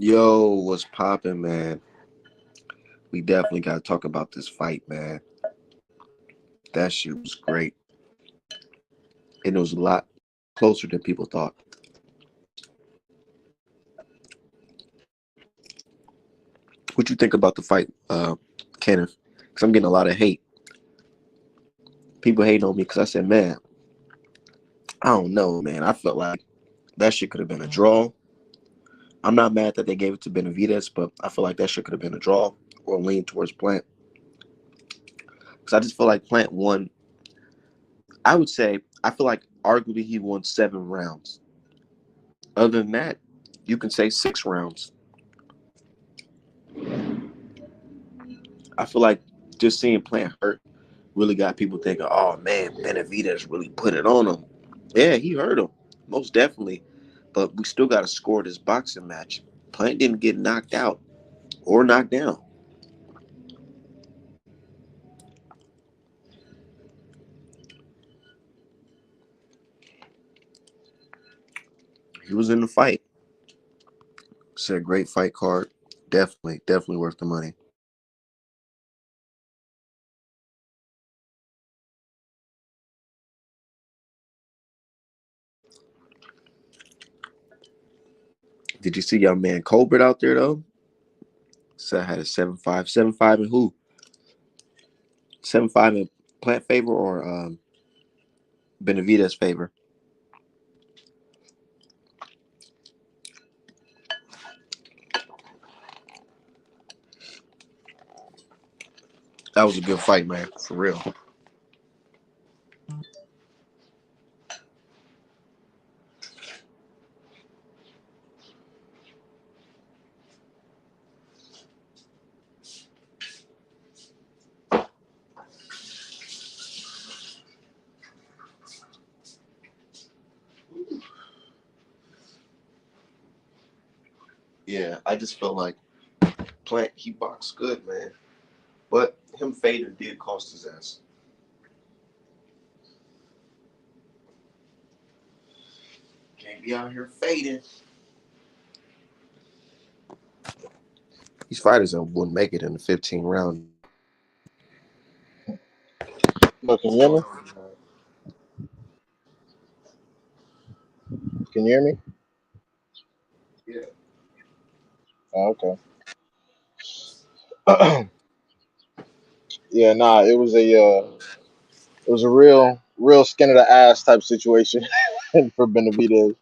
Yo, what's poppin', man? We definitely got to talk about this fight, man. That shit was great. And it was a lot closer than people thought. What you think about the fight, Kenneth? Because I'm getting a lot of hate. People hating on me because I said, man, I don't know, man. I felt like that shit could have been a draw. I'm not mad that they gave it to Benavidez, but I feel like that shit could have been a draw or lean towards Plant. Because I just feel like Plant won. I would say, I feel like arguably he won 7 rounds. Other than that, you can say 6 rounds. I feel like just seeing Plant hurt really got people thinking, oh man, Benavidez really put it on him. Yeah, he hurt him. Most definitely. But we still got to score this boxing match. Plant didn't get knocked out or knocked down. He was in the fight. It's a great fight card. Definitely worth the money. Did you see your man Colbert out there though? So I had a 7-5. 7-5 and who? 7-5 in Plant favor or Benavidez favor? That was a good fight, man. For real. Yeah, I just felt like Plant, he boxed good, man. But him fading did cost his ass. Can't be out here fading. These fighters wouldn't make it in the 15 round. Look, can you hear me? Can you hear me? Yeah. Oh, okay. Yeah, nah, it was a real skin of the ass type situation for Benavidez.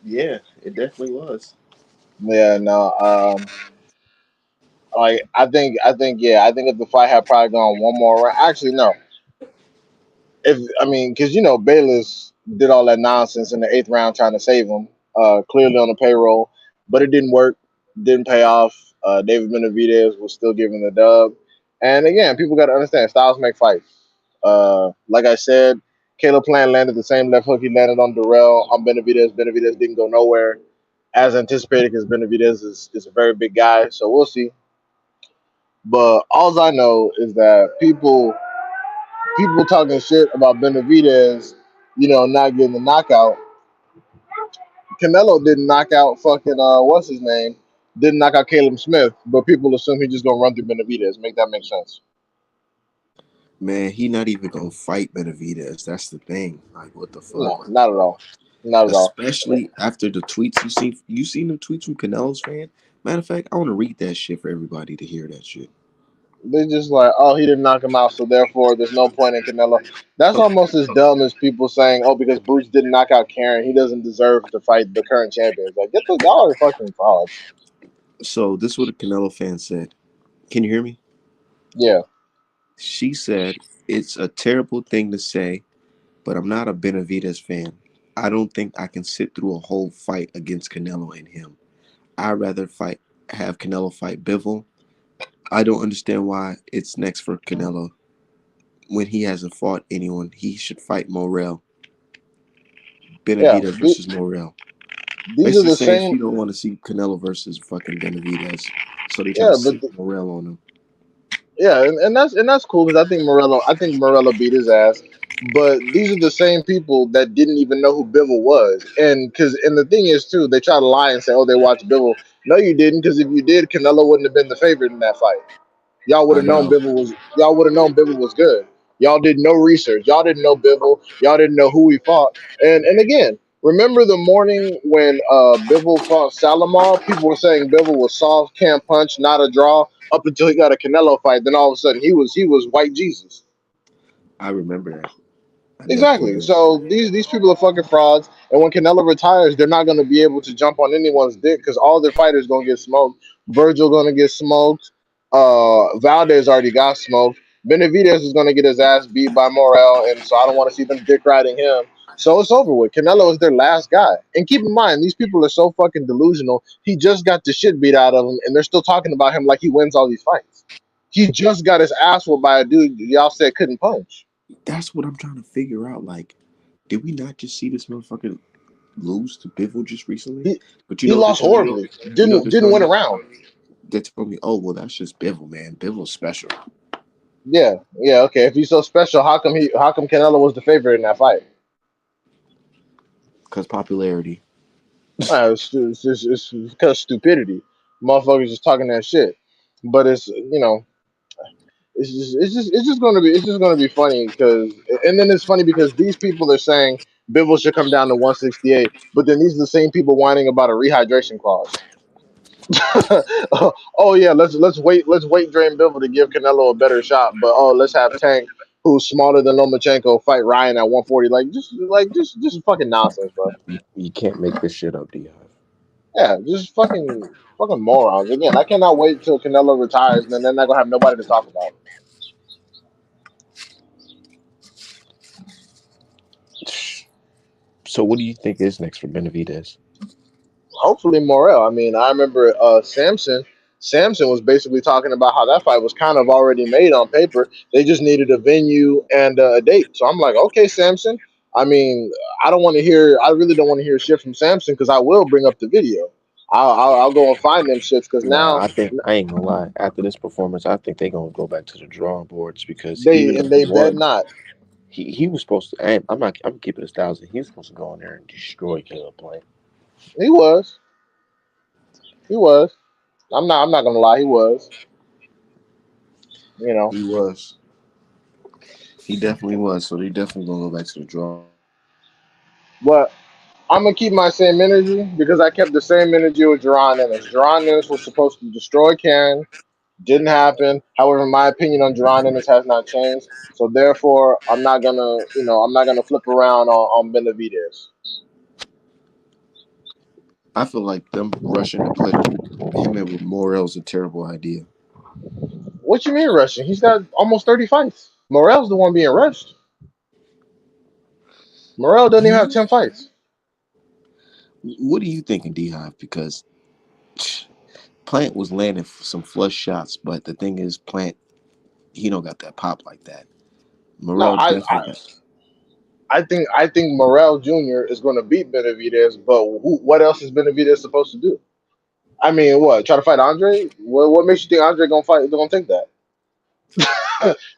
Yeah, it definitely was. Yeah, no, like I think if the fight had probably gone one more round, actually no, if I mean, because Bayless did all that nonsense in the eighth round trying to save him, clearly on the payroll, but it didn't work, didn't pay off. David Benavidez was still giving the dub, and again, people got to understand styles make fights. Like I said, Caleb Plant landed the same left hook he landed on Durrell on Benavidez. Benavidez didn't go nowhere as anticipated because Benavidez is a very big guy, so we'll see. But all I know is that people talking shit about Benavidez, not getting the knockout. Canelo didn't knock out fucking what's his name? Didn't knock out Caleb Smith, but people assume he's just gonna run through Benavidez. Make that make sense? Man, he not even gonna fight Benavidez. That's the thing. Like, what the fuck? No, not at all. Not at all. Especially after the tweets you see. You seen the tweets from Canelo's fan? Matter of fact, I want to read that shit for everybody to hear that shit. They just like, oh, he didn't knock him out, so therefore there's no point in Canelo. That's Okay. almost as dumb as people saying, oh, because Bruce didn't knock out Karen, he doesn't deserve to fight the current champions. Like, get the y'all are fucking frauds. So this is what a Canelo fan said. Can you hear me? Yeah, She said, it's a terrible thing to say, but I'm not a Benavidez fan. I don't think I can sit through a whole fight against Canelo and him. I'd rather have Canelo fight Bivol. I don't understand why it's next for Canelo. When he hasn't fought anyone, he should fight Morrell. yeah. Benavidez versus Morrell. These are Basically the saying same. she don't want to see Canelo versus fucking Benavidez. So they trying Yeah, to sit Morrell on him. Yeah, and that's cool because I think Morello beat his ass. But these are the same people that didn't even know who Bivol was, and the thing is too, they try to lie and say, oh, they watched Bivol. No, you didn't, because if you did, Canelo wouldn't have been the favorite in that fight. I know. Y'all would have known Bivol was good. Y'all did no research. Y'all didn't know Bivol. Y'all didn't know who he fought. And again, remember the morning when Bivol fought Salamar? People were saying Bivol was soft, can't punch, not a draw. Up until he got a Canelo fight, then all of a sudden he was white Jesus. I remember that. I definitely Exactly. do. So these people are fucking frauds. And when Canelo retires, they're not going to be able to jump on anyone's dick because all their fighters going to get smoked. Virgil going to get smoked. Valdez already got smoked. Benavidez is going to get his ass beat by Morel, and so I don't want to see them dick riding him. So it's over with. Canelo is their last guy. And keep in mind, these people are so fucking delusional. He just got the shit beat out of him, and they're still talking about him like he wins all these fights. He just got his ass whooped by a dude y'all said couldn't punch. That's what I'm trying to figure out. Like, did we not just see this motherfucker lose to Bivol just recently? He But he what they're lost telling me? horribly. You know what they're Didn't telling win a me? round. They told me, oh well, that's just Bivol, man. Bivol's special Yeah, yeah, okay. If he's so special, how come Canelo was the favorite in that fight? because popularity. It's because stupidity. Motherfuckers just talking that shit. But it's just gonna be funny because and then it's funny because these people are saying Bivol should come down to 168, but then these are the same people whining about a rehydration clause. Oh yeah, let's wait Drain Bivol to give Canelo a better shot, but let's have Tank, who's smaller than Lomachenko, fight Ryan at 140. Like just fucking nonsense, bro. You can't make this shit up, Di. Yeah, just fucking morons. Again, I cannot wait till Canelo retires, and then they're not gonna have nobody to talk about. So what do you think is next for Benavidez? Hopefully Morel. I mean, I remember Samson. Samson was basically talking about how that fight was kind of already made on paper. They just needed a venue and a date. So I'm like, okay, Samson. I mean, I don't want to hear. I really don't want to hear shit from Samson because I will bring up the video. I'll go and find them shits because Nah, now I think I ain't gonna lie. After this performance, I think they gonna go back to the drawing boards because even they though and he they bet won, not. he was supposed to. I'm not. I'm keeping it 1,000. He was supposed to go in there and destroy Caleb Plant. He was. He was. I'm not gonna lie. He was. You know. He was. He definitely was. So they definitely gonna go back to the drawing board. But I'm gonna keep my same energy because I kept the same energy with Jerron Ennis. Jerron Ennis was supposed to destroy Ken. Didn't happen. However, my opinion on Jerron Ennis has not changed. So therefore, I'm not gonna flip around on Benavidez. I feel like them rushing to put him in with Morel's a terrible idea. What you mean rushing? He's got almost 30 fights. Morel's the one being rushed. Morel doesn't even have 10 fights. What are you thinking, D Hive? Because Plant was landing some flush shots, but the thing is, Plant he don't got that pop like that. No, Morel I, definitely got. I think Morel Jr. is going to beat Benavidez, but what else is Benavidez supposed to do? I mean, what? Try to fight Andre? What makes you think Andre gonna fight? Gonna take that?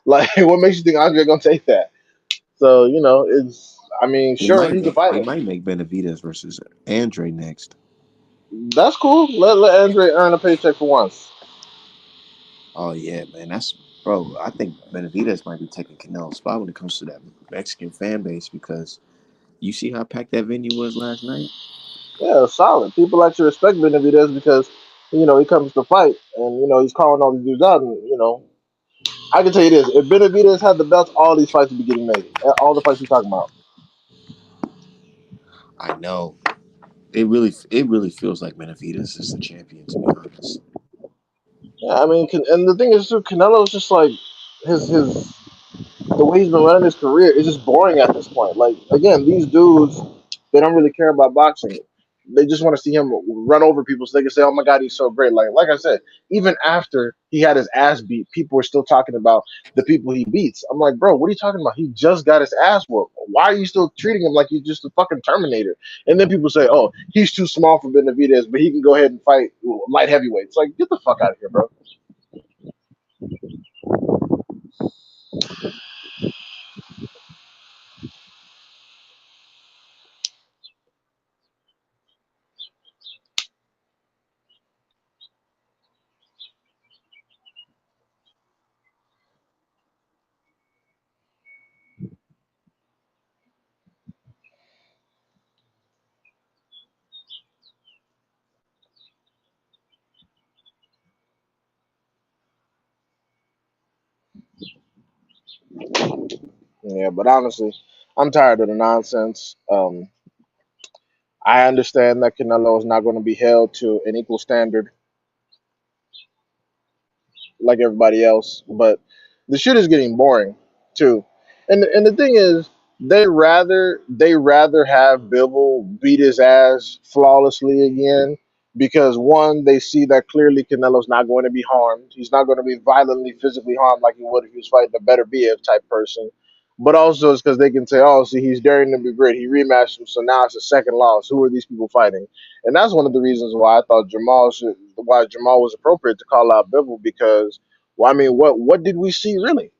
Like, what makes you think Andre gonna take that? So it's. I mean, sure, he can fight They him. might make Benavidez versus Andre next. That's cool. Let Andre earn a paycheck for once. Oh yeah, man, that's bro. I think Benavidez might be taking Canelo's spot when it comes to that Mexican fan base because you see how packed that venue was last night. Yeah, solid. People actually respect Benavidez because he comes to fight and he's calling all these dudes out. And I can tell you this: if Benavidez had the belts, all these fights would be getting made. All the fights you're talking about. I know it really feels like Benavidez is the champion. To be honest, Yeah, I mean, and the thing is, too, Canelo's just like his the way he's been running his career is just boring at this point. Like again, these dudes they don't really care about boxing. They just want to see him run over people so they can say, "Oh my God, he's so great." Like I said, even after he had his ass beat, people were still talking about the people he beats. I'm like, bro, what are you talking about? He just got his ass whooped. Why are you still treating him like he's just a fucking Terminator? And then people say, "Oh, he's too small for Benavidez, but he can go ahead and fight light heavyweights." Like, get the fuck out of here, bro. Yeah, but honestly, I'm tired of the nonsense. I understand that Canelo is not going to be held to an equal standard like everybody else, but the shit is getting boring too. And the thing is, they rather have Bivol beat his ass flawlessly again because one, they see that clearly Canelo's not going to be harmed. He's not going to be violently physically harmed like he would if he was fighting a better BF type person. But also it's because they can say, oh, see, he's daring to be great. He rematched him, so now it's a second loss. Who are these people fighting? And that's one of the reasons why I thought why Jamal was appropriate to call out Bivol because well, I mean, what did we see really?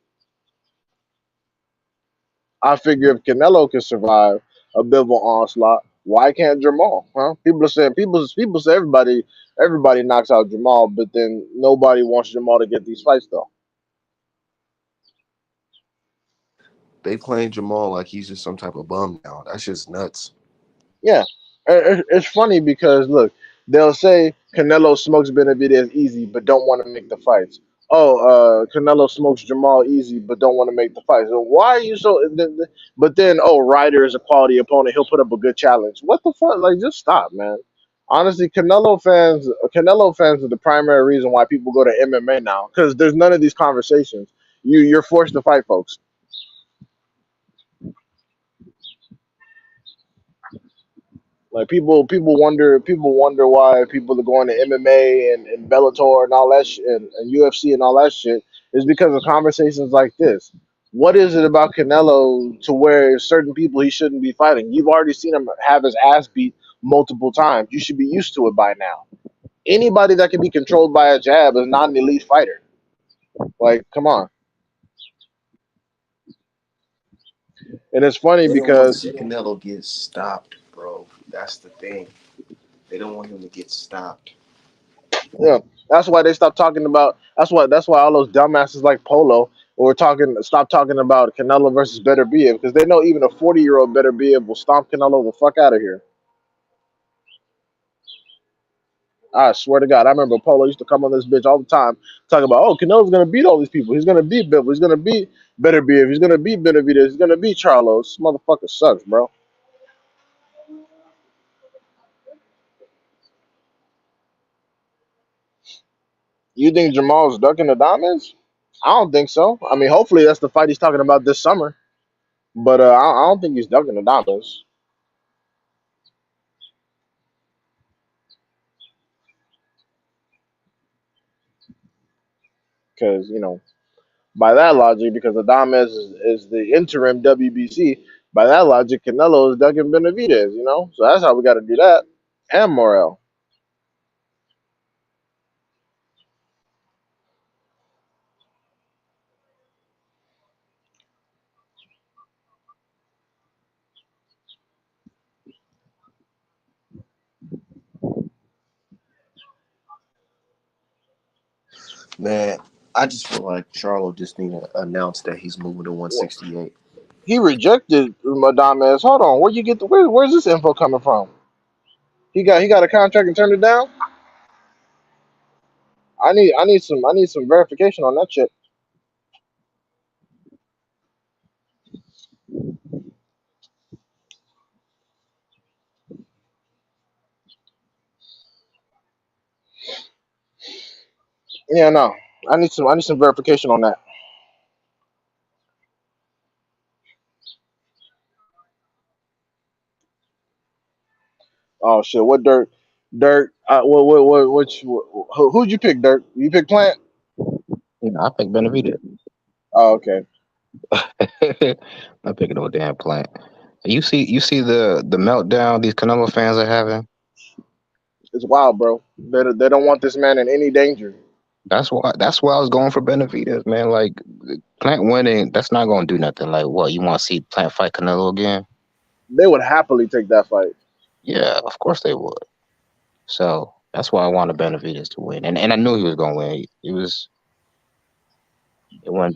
I figure if Canelo can survive a Bivol onslaught, why can't Jamal? Huh? People say everybody knocks out Jamal, but then nobody wants Jamal to get these fights though. They playing Jamal like he's just some type of bum now. That's just nuts. Yeah, it's funny because look, they'll say Canelo smokes Benavidez easy, but don't want to make the fights. Oh, Canelo smokes Jamal easy, but don't want to make the fights. So why are you so? But then, oh, Ryder is a quality opponent. He'll put up a good challenge. What the fuck? Like, just stop, man. Honestly, Canelo fans are the primary reason why people go to MMA now because there's none of these conversations. You're forced to fight folks. Like people wonder why people are going to MMA and Bellator and all that shit and UFC and all that shit is because of conversations like this. What is it about Canelo to where certain people he shouldn't be fighting? You've already seen him have his ass beat multiple times. You should be used to it by now. Anybody that can be controlled by a jab is not an elite fighter. Like, come on. And it's funny They don't want to because see Canelo get stopped, bro. That's the thing. They don't want him to get stopped. yeah, that's why they stopped talking about. That's why all those dumbasses like Polo were talking. Stop talking about Canelo versus Better Biev because they know even a 40-year-old Better Biev will stomp Canelo the fuck out of here. I swear to God, I remember Polo used to come on this bitch all the time talking about, oh, Canelo's gonna beat all these people. He's gonna beat Bivol. He's gonna beat Better Biev. He's gonna beat Benavidez. He's gonna beat Charlo. This motherfucker sucks, bro. You think Jamal's ducking the diamonds? I don't think so. I mean, hopefully that's the fight he's talking about this summer. But I don't think he's ducking the diamonds because by that logic, because Adames is the interim WBC, by that logic, Canelo is ducking Benavidez. So that's how we got to do that. And Morel, Man, I just feel like Charlo just need to announce that he's moving to Well, 168. he rejected Adames. Hold on, where you get where's this info coming from? He got a contract and turned it down. I need some verification on that shit. Yeah, no, I need some verification on that. Oh shit, what Dirt? Dirt. What which who'd you pick? Dirt? You pick Plant? I pick Benavidez. Oh, okay. I'm picking no damn plant. You see the meltdown these Canelo fans are having. It's wild, bro. They don't want this man in any danger. That's why I was going for Benavidez, man. Like Plant winning, that's not gonna do nothing. Like what? You want to see Plant fight Canelo again? They would happily take that fight. Yeah, of course they would. So that's why I wanted Benavidez to win, and I knew he was gonna win. It went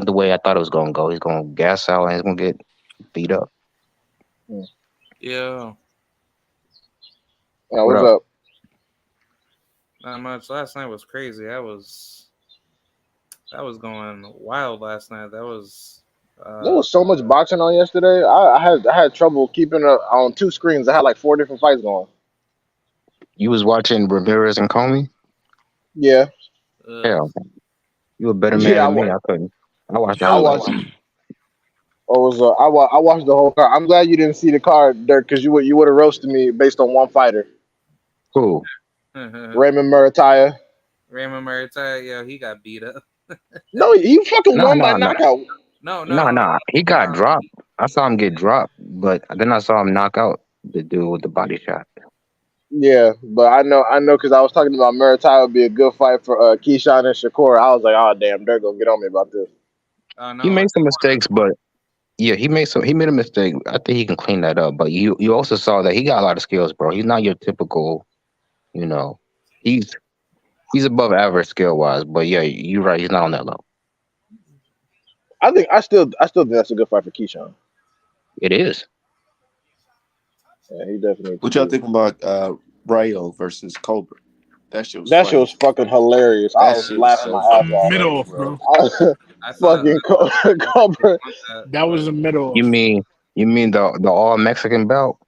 the way I thought it was gonna go. He's gonna gas out and he's gonna get beat up. Hmm. Yeah, Yeah, What what's up? up? not much. Last night was crazy. That was going wild last night. That was There uh was so much boxing on yesterday. I had trouble keeping it on two screens. I had like four different fights going. You was watching Ramirez and Comey? Yeah, uh Hell, you a better man yeah. than me. I couldn't. I watched the I yo watched. highlights. I watched the whole card. I'm glad you didn't see the card, Dirk, because you would have roasted me based on one fighter, Cool. Raymond Raymond Murataya. Murray, yeah, he got beat up. No, he fucking Nah, won by nah, nah, knockout. No, no, nah, no, nah. He got no. dropped. I saw him get dropped, but then I saw him knock out the dude with the body shot. Yeah, but I know, because I was talking about Murataya would be a good fight for Keyshawn and Shakur. I was like, oh damn, they're gonna get on me about this. Oh He no, made it's some mistakes, but yeah, he made a mistake. I think he can clean that up. But you also saw that he got a lot of skills, bro. He's not your typical, you know, he's he's above average skill wise. But yeah, you're right. He's not on that level. I still think that's a good fight for Keyshawn. It is. Yeah, he definitely needs to What y'all do it. think about Ryo versus Colbert? That shit was That shit funny. was fucking hilarious. I That was shit was laughing so my ass fucking off. funny, Middle, bro. bro. I saw Fucking I think he Cobra. won that, That was but the middle. You mean the all Mexican belt?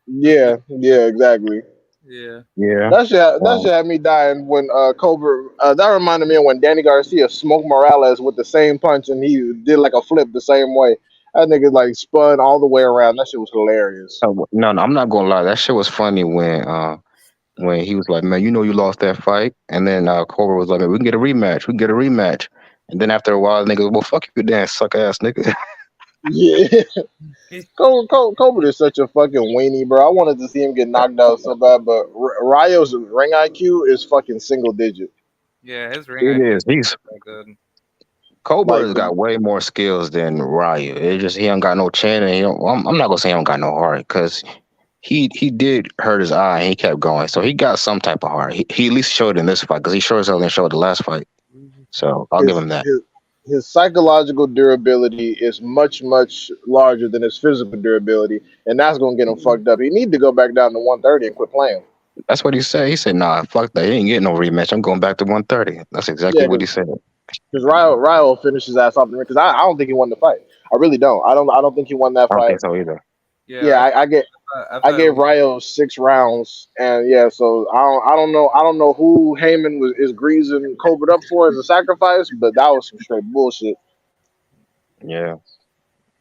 Yeah, exactly. yeah. Yeah. That shit Um, had me dying when Cobra. That reminded me of when Danny Garcia smoked Morales with the same punch and he did like a flip the same way. That nigga like spun all the way around. That shit was hilarious. no, no, I'm not gonna lie. That shit was funny when he was like, "Man, you know you lost that fight," and then Cobra was like, "Man, we can get a rematch. We can get a rematch." And then after a while, the nigga, well, fuck you, then suck ass nigga. Yeah, Cobra is such a fucking weenie, bro. I wanted to see him get knocked out so bad, but Ryo's ring IQ is fucking single digit. Yeah, his ring It IQ is. is He's so good. Cobra Like has the got way more skills than Ryu. It just he don't got no chin, and well, I'm not gonna say he don't got no heart because he did hurt his eye and he kept going, so he got some type of heart. He at least showed it in this fight because he sure as hell didn't show it the last fight. So I'll give his him that. his his psychological durability is much larger than his physical durability, and that's gonna get him fucked up. He need to go back down to 130 and quit playing. That's what he said. He said, "Nah, fuck that. He ain't getting no rematch. I'm going back to 130." That's exactly Yeah, what he because said. Ryo will finish his ass off the ring. Because I don't think he won the fight. I really don't. I don't think he won that I don't fight. think so either. Yeah, Yeah, I I thought it gave was Ryo 6 rounds, and yeah, so I don't know who Heyman is greasing Colbert up for as a sacrifice, but that was some straight bullshit. Yeah,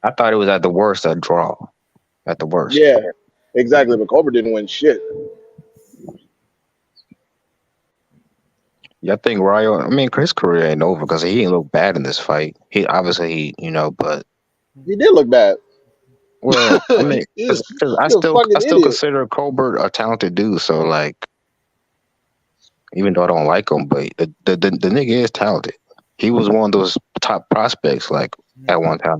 I thought it was at the worst a draw. At the worst. Yeah, exactly. But Colbert didn't win shit. Yeah, I think Ryo. I mean, his career ain't over because he didn't look bad in this fight. He obviously but He did look bad. well, I mean, He's 'cause a I fucking still idiot. consider Colbert a talented dude. So like, even though I don't like him, but the nigga is talented. He was one of those top prospects like at one time.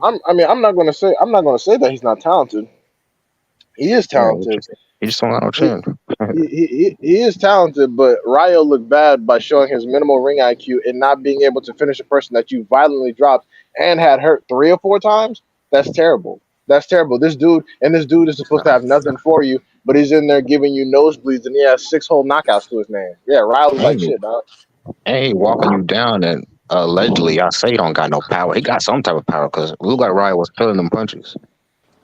I'm not gonna say that he's not talented. He is Yeah, talented. he just don't got no He chin. he is talented, but Ryo looked bad by showing his minimal ring IQ and not being able to finish a person that you violently dropped and had hurt 3 or 4 times. That's terrible. That's terrible. This dude is supposed to have nothing for you, but he's in there giving you nosebleeds and he has 6 whole knockouts to his name. Yeah, Ryo looked like And shit, dog. and he walking you down and allegedly I say he don't got no power. He got some type of power because it looked like Ryo was feeling them punches.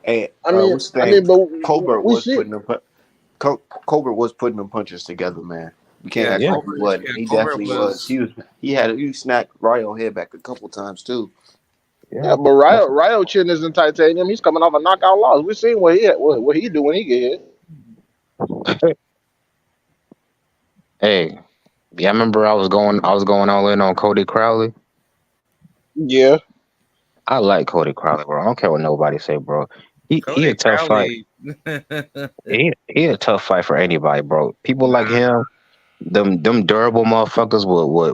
Hey, I mean, what's the I name? mean, but Colbert we was see. putting them. Colbert was putting them punches together, man. You can't yeah, act Yeah, like he wasn't. He Colbert definitely was. was He snapped Ryo head back a couple times too. Yeah, yeah. but Ryo chin isn't titanium. He's coming off a knockout loss. We seen what he do when he get hit. Hey, yeah, I remember I was going all in on Cody Crowley. Yeah, I like Cody Crowley, bro. I don't care what nobody say, bro. He a Cody tough fight. Crowley. He a tough fight for anybody, bro. People like him, them durable motherfuckers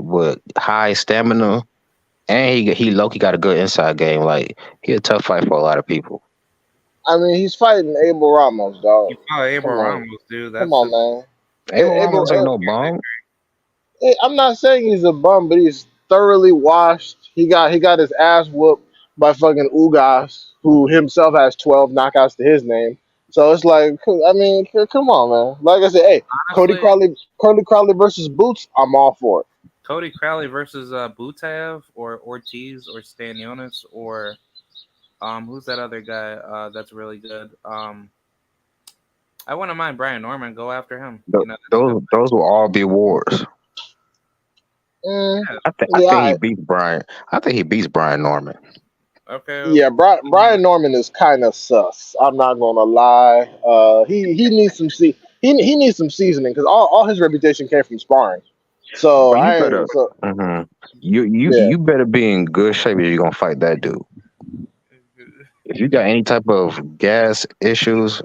with high stamina. and he Loki got a good inside game. Like he a tough fight for a lot of people. I mean, he's fighting Abel Ramos, You dog. follow Abel Come on, Ramos, dude. come That's on, just man. Abel Abel, Ramos ain't no bum. I'm not saying he's a bum, but he's thoroughly washed. He got his ass whooped by fucking Ugas, who himself has 12 knockouts to his name. So it's like, I mean, come on, man. Like I said, hey, Cody honestly Crowley, Cody Crowley versus Boots, I'm all for it. Cody Crowley versus Butaev or Ortiz or Stanionis or who's that other guy that's really good? I wouldn't mind Brian Norman. Go after him. You know, that's a good Those will all be wars. Mm, fight. I think he yeah, beats Brian. I think he beats Brian Norman. Okay. yeah. Brian Norman is kind of sus. I'm not gonna lie. He needs some he needs some seasoning because all his reputation came from sparring. So But you I better. ain't so hmm yeah. you better be in good shape if you're gonna fight that dude. If you got any type of gas issues,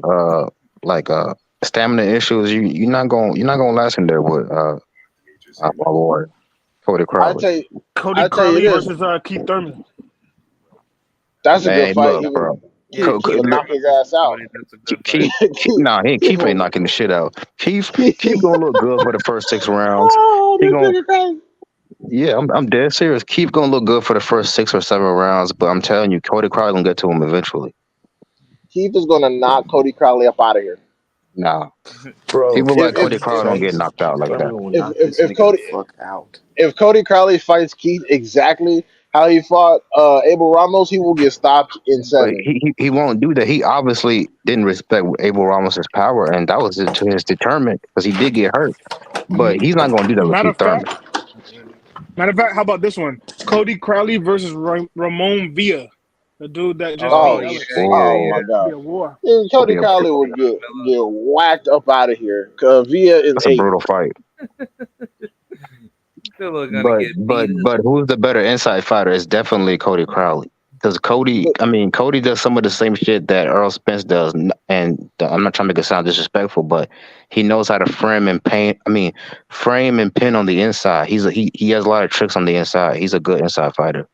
like stamina issues, you're not gonna last in there with my boy Cody I Crowley. tell you, Cody I tell you Crowley this. versus Keith Thurman. That's a good Man, fight. look, bro. Yeah, Keith Keith would knock Thurman his versus ass out. Cody. That's a good fight. Keith, Keith, nah, Keith Keith ain't will, knocking the shit out. Keith Keith, gonna look good for the first 6 rounds. oh, He this gonna nigga crazy. Yeah, I'm dead serious. Keith gonna look good for the first 6 or 7 rounds, but I'm telling you, Cody Crowley gonna get to him eventually. Keith is gonna knock Cody Crowley up out of here. Nah, Bro, people Keith like If Cody Thurman Crowley don't get fights. knocked out Keith like that. Thurman will if knock if this if nigga the Cody fuck out. if Cody Crowley fights Keith exactly how he fought Abel Ramos, he will get stopped in But 7. he won't do that. He obviously didn't respect Abel Ramos's power, and that was to his determinant because he did get hurt. But he's not gonna do that with Matter Keith of Thurman. fact, matter of fact, how about this one? Cody Crowley versus Ramon Villa, the dude that just Oh beat Oh, yeah, Ellis. oh Oh, my yeah, Be God. a war. Dude, that'll be Cody a Crowley would get whacked up out of here. Via is that's a 8. brutal fight. Still gonna get beat. But who's the better inside fighter? It's definitely Cody Crowley. Because Cody, But I mean, Cody does some of the same shit that Earl Spence does, and I'm not trying to make it sound disrespectful, but he knows how to frame and paint. I mean, frame and pin on the inside. He has a lot of tricks on the inside. He's a good inside fighter,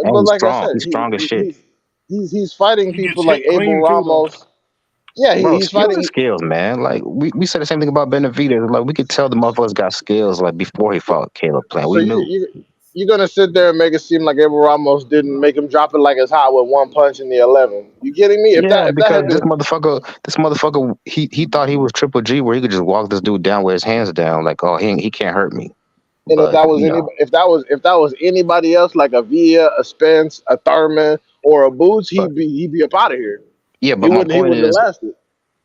and but he's like I strong. said, He's strong as shit, he's fighting He gets people like hit Abel clean too, though. Ramos. Yeah, bro. he's Skills is fighting. skills, man. Like we said the same thing about Benavidez. Like we could tell the motherfuckers got skills like before he fought Caleb Plant. So We knew. you're gonna sit there and make it seem like Abel Ramos didn't make him drop it like it's hot with one punch in the 11. You kidding me? Yeah, If that because had been this motherfucker, he thought he was Triple G, where he could just walk this dude down with his hands down, like, oh, he can't hurt me. and But you know, if that was anybody else like a Villa, a Spence, a Thurman, or a Boots, but he'd be up out of here. yeah, but He wouldn't have lasted.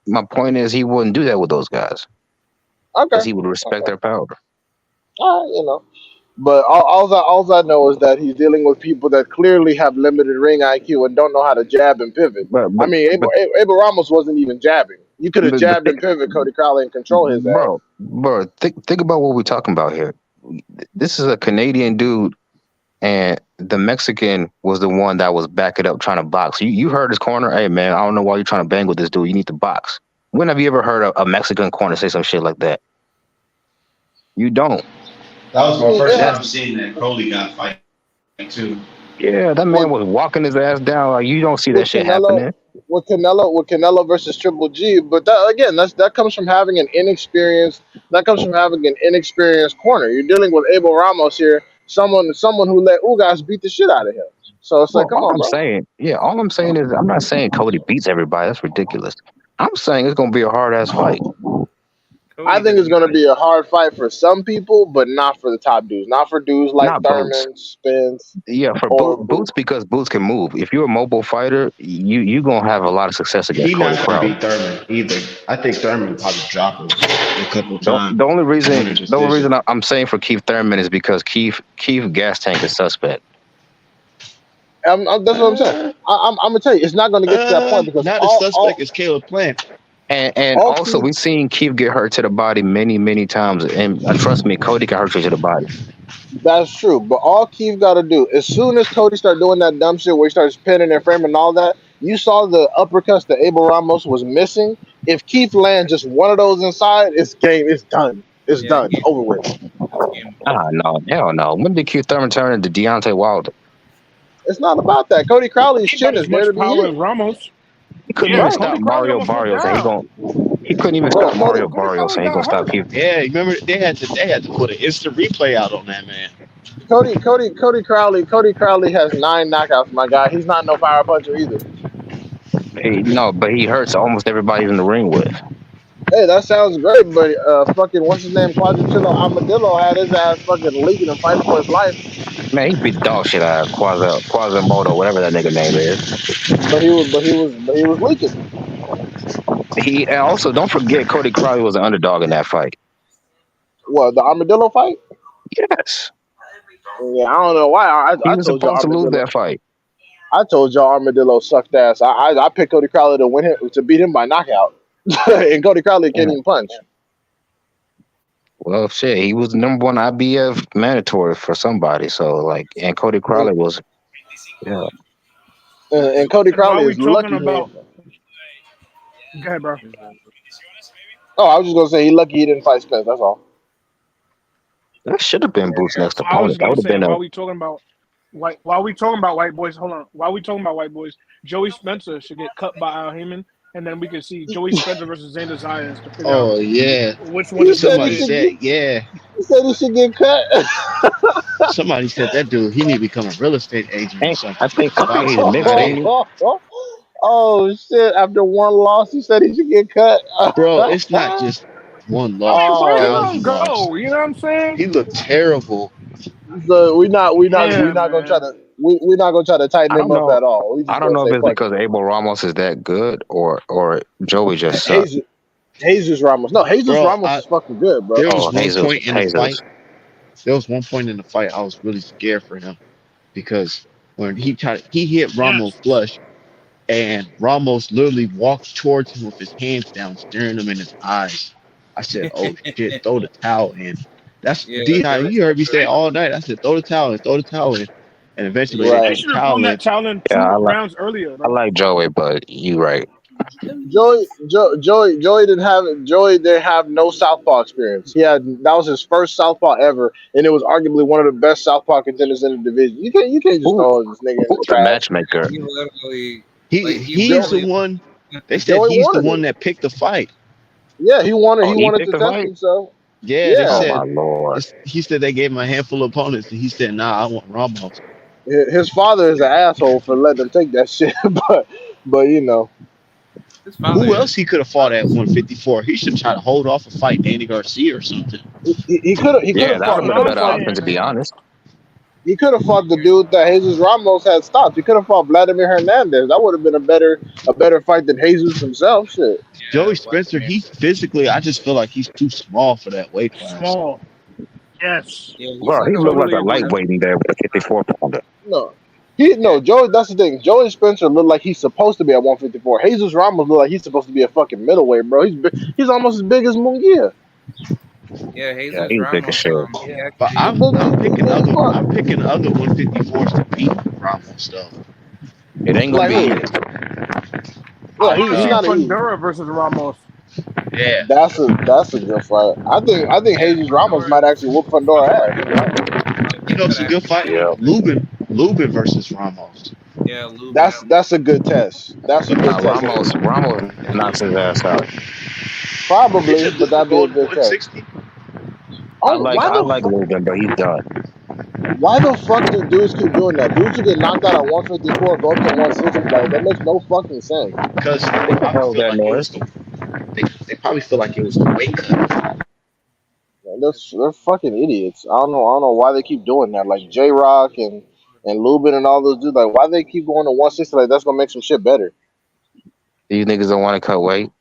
my point is, he wouldn't do that with those guys because Okay, he would respect okay, their power. all right, you know. But all I know is that he's dealing with people that clearly have limited ring IQ and don't know how to jab and pivot. But I but mean, but Abel Ramos wasn't even jabbing. You could have the jabbed thing, and pivoted Cody Crowley and control his ass. bro, think about what we're talking about here. This is a Canadian dude, and the Mexican was the one that was backing up trying to box. You heard his corner, hey man, I don't know why you're trying to bang with this dude. You need to box. When have you ever heard a Mexican corner say some shit like that? You don't. That was I my mean, first it time ha- seeing that Coley got fight too. Yeah, that man with was walking his ass down. Like you don't see that with shit Canelo happening. with Canelo versus Triple G. But that comes from having an inexperienced corner. You're dealing with Abel Ramos here, someone who let Ugas beat the shit out of him. So it's like, Well, come on, bro. all I'm saying is, I'm not saying Cody beats everybody. That's ridiculous. I'm saying it's gonna be a hard ass fight. I Cody think does it's going to not. be a hard fight for some people, but not for the top dudes. Not for dudes like Not Boots. Thurman, Spence, Yeah, for or Boots because Boots can move. If you're a mobile fighter, you gonna have a lot of success against He Cody not gonna Crowley. beat Thurman either. I think Thurman probably drop him a couple The, times the only and reason win a the only decision. reason I'm saying for Keith Thurman is because Keith gas tank is suspect. that's what I'm saying. Uh, I'm gonna tell you, it's not going to get to that point because Not as suspect as Caleb Plant. And all also Keith we've seen Keith get hurt to the body many times, and trust me, Cody can hurt you to the body. That's true, but all Keith got to do, as soon as Cody started doing that dumb shit where he starts pinning and framing and all that, you saw the uppercuts that Abel Ramos was missing. If Keith lands just one of those inside, it's game. It's done. It's Yeah, done. It's over with. it's game No, hell no. When did Keith Thurman turn into Deontay Wilder? It's not about that. Cody Crowley's He got chin as is there much to be power hit. as Ramos. He couldn't Yeah, even Right. stop Cody Crowley Mario almost went Barrios, and down. he couldn't even Bro, stop Cody, Mario Cody Barrios, Crowley and he gonna got stop hurt. Keith. Yeah, remember they had to put an instant replay out on that man. Cody Crowley has 9 knockouts, my guy. He's not no power puncher either. No, but he hurts almost everybody he's in the ring with. Hey, that sounds great, but fucking what's his name? Quadricello Armadillo had his ass fucking leaking and fighting for his life. Man, he beat the dog shit out of Quasimodo, whatever that nigga name is. But he was leaking. He and also don't forget Cody Crowley was an underdog in that fight. What, the Armadillo fight? Yes, Yeah, I don't know why. he I was told you supposed to lose Armadillo. that fight. I told y'all Armadillo sucked ass. I picked Cody Crowley to beat him by knockout, and Cody Crowley can't even punch. Well, shit, he was the number one IBF mandatory for somebody. So, like, and Cody Crowley was, yeah. And Cody And Crowley while we is talking lucky. about, go ahead, bro. Oh, I was just gonna say he lucky he didn't fight Spence. That's all. That should have been Boots' next I was opponent. That gonna would have say been a. while we talking about white boys, hold on. While we talking about white boys, Joey Spencer should get cut by Al Heyman, and then we can see Joey Spencer versus Xander Zayas to figure out Oh yeah, which one You is going to said he somebody win. should said yeah. He said he should get cut. Somebody said that dude he need to become a real estate agent or something. I think he's a mixed Somebody, agent. Oh shit! After one loss, he said he should get cut. bro, it's not just one loss. Hey, It's where he Oh, how he gonna lost. go? You know what I'm saying? He looked terrible, so we not Yeah, gonna try man. to we're not gonna try to tighten I him don't up know. at all. We I just don't gonna know if say it's fuck because Abel Ramos is that good or Joey just it. sucked. Jesus Ramos. No, Jesus bro. Ramos is fucking good, bro. There Oh, was one Jesus, point in the fight. Jesus. There was one point in the fight I was really scared for him because when he hit Ramos Yes. flush, and Ramos literally walked towards him with his hands down, staring him in his eyes. I said, "Oh shit, throw the towel in." That's Yeah, D-High. there was You heard me say They, all night. I said, "Throw the towel in, throw the towel in," and eventually they they Right. threw the should have thrown towel in. that towel in Yeah, 2 rounds earlier, I though. like Joey, but you right. Joey didn't have no southpaw experience. That was his first southpaw ever, and it was arguably one of the best southpaw contenders in the division. You can't just Who throw this nigga in the who's the trash. matchmaker? he literally he He's the Joey, literally one. They said Joey he's the wanted one it. that picked the fight. Yeah, he wanted Oh, he to picked the test fight. himself. Yeah, they Oh Yeah, my said. lord. He said they gave him a handful of opponents, and he said, "Nah, I want Ramos." his father is an asshole for letting him take that shit, but his father Who is else he could have fought at 154? He should try to hold off a fight Danny Garcia or something. he could Yeah, have that would That's have fought what been a I'm better option, saying, to be man. honest. the dude that Jesus Ramos had stopped. He could have fought Vladimir Hernandez. That would have been a better fight than Jesus himself. Shit. Joey Spencer, he physically, I just feel like he's too small for that weight class. Small. Yes. yeah, he's Bro, like he a looked like Totally a agree. lightweight in there with a 54 pounder. Joey. That's the thing. Joey Spencer looked like he's supposed to be at 154. Jesus Ramos looked like he's supposed to be a fucking middleweight, bro. He's almost as big as Munguia. yeah, Yeah, Jesus he's big as Ramos. shit. He But actually I'm picking He's big as other fuck. I'm picking other 154s to beat Ramos though. It ain't gonna Like be who? easy. Yeah, I want to he's see Uh, not an easy. Fundura versus Ramos. Yeah. That's a good fight. I think Jesus Ramos might actually whoop Fundora ass. You know it's a good fight? yeah. Lubin versus Ramos. Yeah, Lubin. That's a good test. That's a good Nah, test. Ramos knocks his ass out. They Probably, said but Lubin that'd be a going to good test. 160. I Oh, like Logan, but he's done. why the fuck do dudes keep doing that? Dudes who get knocked out at 154 go up to 160. Like that makes no fucking sense. Because What the hell is that noise? they probably feel like it was the weight cut. They're fucking idiots. I don't know why they keep doing that. Like J Rock and Lubin and all those dudes. Like why they keep going to 160? Like that's gonna make some shit better. These niggas don't want to cut weight.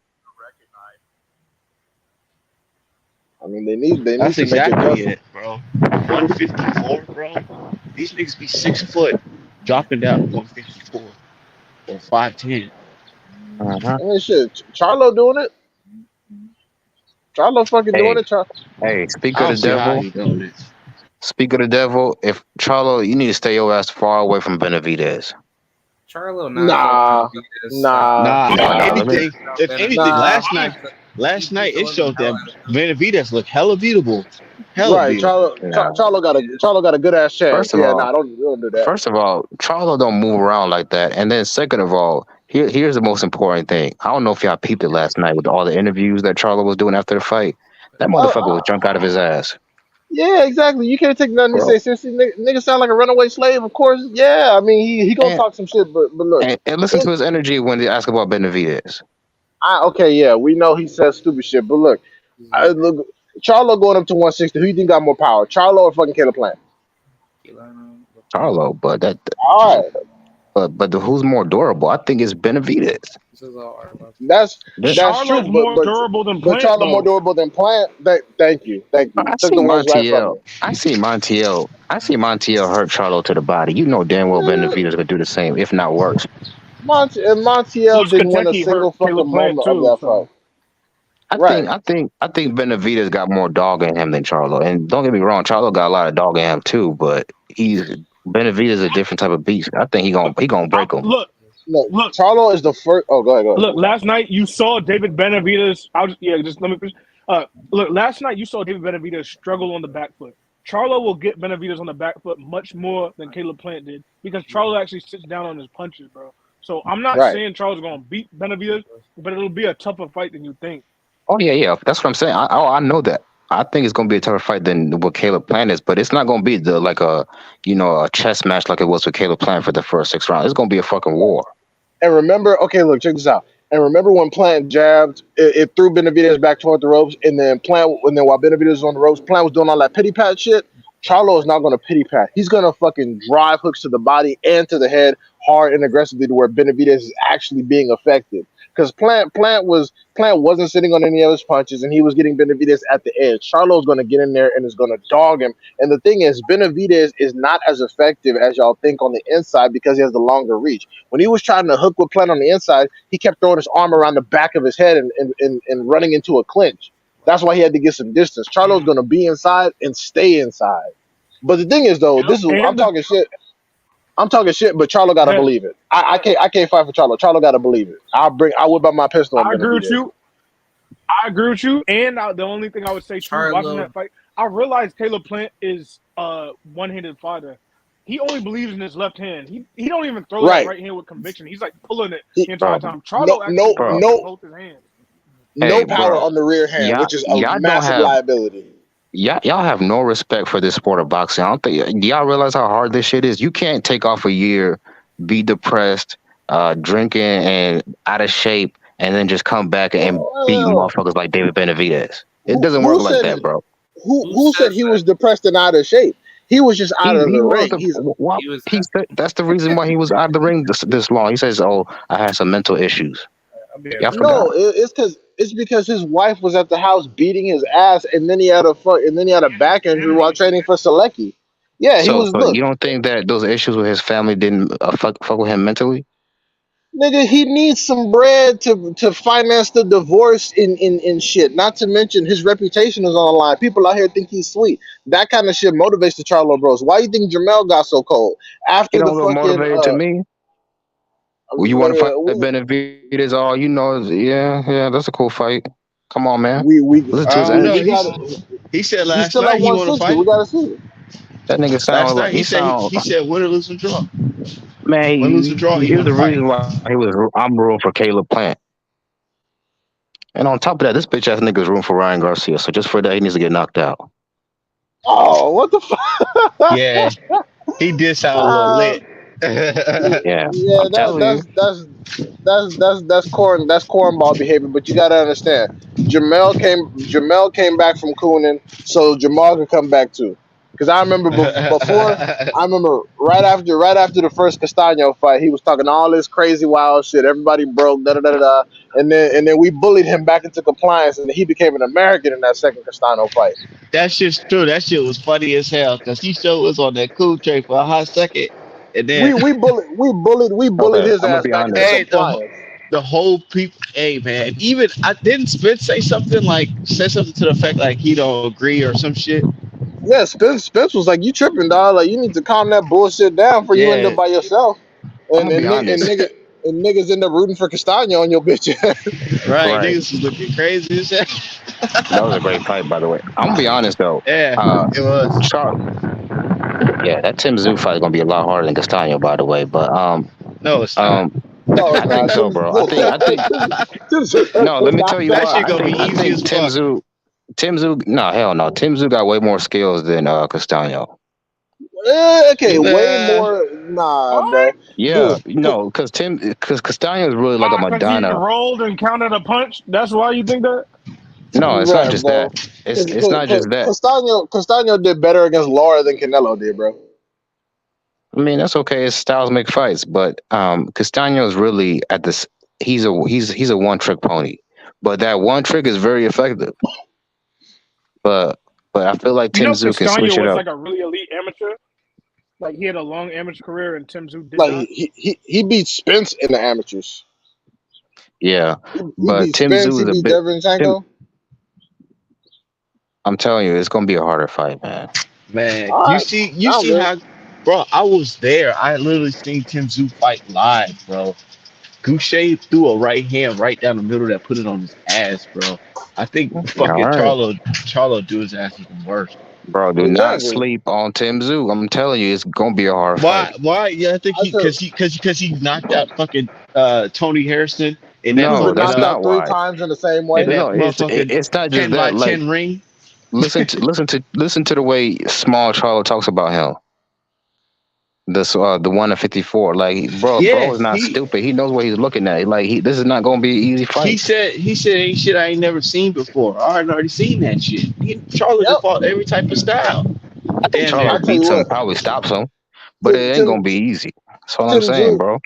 I mean they need That's to make exactly it. it, bro. 154, bro. These niggas be 6 foot, dropping down to 154 or 5'10". Uh-huh. I mean shit. Charlo doing it. Charlo fucking doing Hey, it. hey, speak I of the don't see how devil. he doing it. Speak of the devil. If Charlo, you need to stay your ass far away from Benavidez. Charlo Nah, Benavidez, nah. Nah, No, if let me. anything, Nah. last last He beat night the it living showed hell that out of him. Benavidez looked hella beatable. Hella Right, beatable. Nah. Charlo got a good ass chance. First of Yeah, all, nah, don't do that. First of all, Charlo don't move around like that. And then second of all, here's the most important thing. I don't know if y'all peeped it last night with all the interviews that Charlo was doing after the fight. That Uh, motherfucker was uh, drunk out of his ass, yeah, exactly. You can't take nothing he bro. say seriously. Nigga sound like a runaway slave. Of course, yeah. I mean, he gonna And talk some shit, but look, and listen to it, his energy when they ask about Benavidez. okay, yeah, we know he says stupid shit, but look, Charlo going up to 160. Who you think got more power, Charlo or fucking Caleb Plant? Charlo, but All right, who's more durable? I think it's Benavidez. This is all hard about you. that's That- that's true, Charlo's more durable than but Plant Charlo more though. durable than Plant. Thank you, I took see the words right from Montiel. me. I see Montiel hurt Charlo to the body. You know damn well Benavidez gonna do the same, if not worse. Montiel Plus, didn't win a Kentucky hurt single Caleb fucking Plant moment of too. that fight. So I Right. think I think I think Benavidez got more dog in him than Charlo. And don't get me wrong, Charlo got a lot of dog in him too, but he's Benavidez is a different type of beast. I think he gonna break him. look, No, look, Charlo is the first. Oh, go look. ahead. Last night you saw David Benavidez. Just let me finish. Look, last night you saw David Benavidez struggle on the back foot. Charlo will get Benavidez on the back foot much more than Caleb Plant did because Charlo actually sits down on his punches, bro. So I'm not Right. saying Charlo's gonna beat Benavidez, but it'll be a tougher fight than you think. Oh yeah. That's what I'm saying. I know that. I think it's gonna be a tougher fight than what Caleb Plant is, but it's not gonna be like a chess match like it was with Caleb Plant for the first 6 rounds. It's gonna be a fucking war. And remember, okay, look, check this out. And remember when Plant jabbed, it threw Benavidez back toward the ropes, and then while Benavidez was on the ropes, Plant was doing all that pity pat shit. Charlo is not going to pity pat. He's going to fucking drive hooks to the body and to the head hard and aggressively to where Benavidez is actually being effective. Because Plant wasn't sitting on any of his punches, and he was getting Benavidez at the edge. Charlo's going to get in there and is going to dog him. And the thing is, Benavidez is not as effective as y'all think on the inside because he has the longer reach. When he was trying to hook with Plant on the inside, he kept throwing his arm around the back of his head and running into a clinch. That's why he had to get some distance. Charlo's going to be inside and stay inside. But the thing is, though, I'm And talking shit. I'm talking shit, but Charlo gotta the, believe it. I can't fight for Charlo. Charlo gotta believe it. I whip out my pistol on I agree with Benavidez. you. I agree with you. And the only thing I would say too, watching that fight, I realized Caleb Plant is a one-handed fighter. He only believes in his left hand. He don't even throw Right. that right hand with conviction. He's like pulling it He- the entire Bro, time. Charlo actually bro. believes in both his hands. No Hey, power bro. on the rear hand, Y'all, which is a y'all don't massive have liability. y'all have no respect for this sport of boxing. I don't think y'all realize how hard this shit is. You can't take off a year, be depressed, drinking and out of shape, and then just come back and beat Well, motherfuckers like David Benavidez. It who doesn't work who like said that, bro. who said says he that? was depressed and out of shape? He was just out of He the was ring. He was he said that's the reason why he was out of the ring this long. He says, "Oh, I had some mental issues." I'll be right Y'all back. forgot. No, it's because his wife was at the house beating his ass, and then he had a And his back injury while family. training for Selecki. Yeah, he So, was. so Look, you don't think that those issues with his family didn't fuck with him mentally? nigga, he needs some bread to finance the divorce in shit. Not to mention his reputation is on the line. People out here think he's sweet. That kind of shit motivates the Charlo Bros. Why you think Jamel got so cold You after the don't look fucking motivated to me. Well, you want to fight nigga, Benavidez? All you know is yeah, that's a cool fight. Come on, man. we Listen to I his don't know. we energy. got He said he's last still at night he want to 160. We fight. gotta see it. That nigga Last sound like night he he said sound he said win or lose or draw. man. Win, lose or draw. He Here's want the to fight. reason why he was. I'm rooting for Caleb Plant, and on top of that, this bitch ass nigga's rooting for Ryan Garcia. So just for that, he needs to get knocked out. Oh, what the fuck? Yeah, he did sound a little Uh, lit. Yeah, yeah, I'm telling you. that's cornball behavior. But you gotta understand, Jamel came back from Coonan, so Jamal could come back too. Because I remember before, I remember right after the first Castano fight, he was talking all this crazy wild shit. Everybody broke, da da da da, and then we bullied him back into compliance, and he became an American in that second Castano fight. That shit's true. That shit was funny as hell because he sure was on that cool train for a hot second, and then We bullied Okay, his I'm gonna ass be back into honest. hey, compliance. the whole people. Hey man, even I didn't Spence say something to the effect like he don't agree or some shit. Yeah, Spence was like, "You tripping, dog? Like, you need to calm that bullshit down before you end up Yeah, by yourself." I'm And gonna be and, Nick, and honest. nigga and niggas end up rooting for Castano on your bitch ass. Right, Right. niggas was looking crazy and shit. That was a great fight, by the way. I'm gonna be honest though. Yeah, Uh, it was. Char- yeah, that Tim Zoo fight is gonna be a lot harder than Castano, by the way. But No, it's not. um, No, it's I think not. so, bro. I think. No, let It's me not tell you That why. shit that. gonna be I easy think as fuck. Tim Zoo. No, hell no. Tim Zoo got way more skills than Castano. Okay, way Nah, more. Nah, What? bro. Yeah, Dude, no, because Castano is really like a Why? Because he Madonna. rolled and counted a punch. That's why you think that? No, it's not right, just bro. that. It's not just that. Castano did better against Laura than Canelo did, bro. I mean, that's okay. It's styles make fights, but Castano is really at this. He's a one trick pony, but that one trick is very effective. But I feel like You Tim know, Zoo can Castano switch it was up. like a really elite amateur. Like he had a long amateur career, and Tim Tszyu did Like not. he beat Spence in the amateurs. Yeah, He but beat Tim Spence. Zoo He is a beat bit. Tim, Derevyanchenko. I'm telling you, it's gonna be a harder fight, man. man. All right, You sound see good. how, bro? I was there. I literally seen Tim Zoo fight live, bro. Goucher threw a right hand right down the middle that put it on his ass, bro. I think All fucking right, Charlo do his ass even worse. bro. Do not Exactly. sleep on Tim Zoo. I'm telling you, it's gonna be a hard Why? fight. Why? Yeah, I think I said he knocked out fucking Tony Harrison in that he's No, been fucking that's knocked not out three why. times in the same way. in No, that motherfucking it's not just 10 by that. Like, 10 ring. listen to the way Small Charlo talks about him. The one at 54. Like, bro Yeah, is not stupid. He knows what he's looking at. Like, this is not gonna be an easy fight. he said ain't shit I ain't never seen before. I had already seen that shit. Charlo Yep. just fought every type of style. I think Damn Charlo I near. tell you beats him, what, probably stops him, but Tim it ain't Tim gonna be easy. That's all I'm Tim saying, Zoo bro.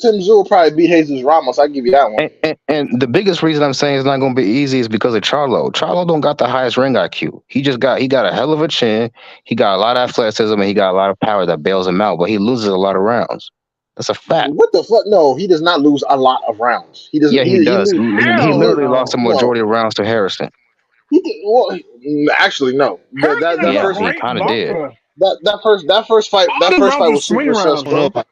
Tim Zoo will probably beat Jesus Ramos. I give you that one. And the biggest reason I'm saying it's not gonna be easy is because of Charlo. Charlo don't got the highest ring IQ. He got a hell of a chin. He got a lot of athleticism and he got a lot of power that bails him out, but he loses a lot of rounds. That's a fact. What the fuck? No, he does not lose a lot of rounds. He doesn't. Yeah, he He does. lose. He Hell literally lost the no. No, majority of rounds to Harrison. he did, well, actually no. Harrison is That a Yeah, first he great kind of did. boxer. that All the first rounds fight were was swing super I don't rounds. know suspect. about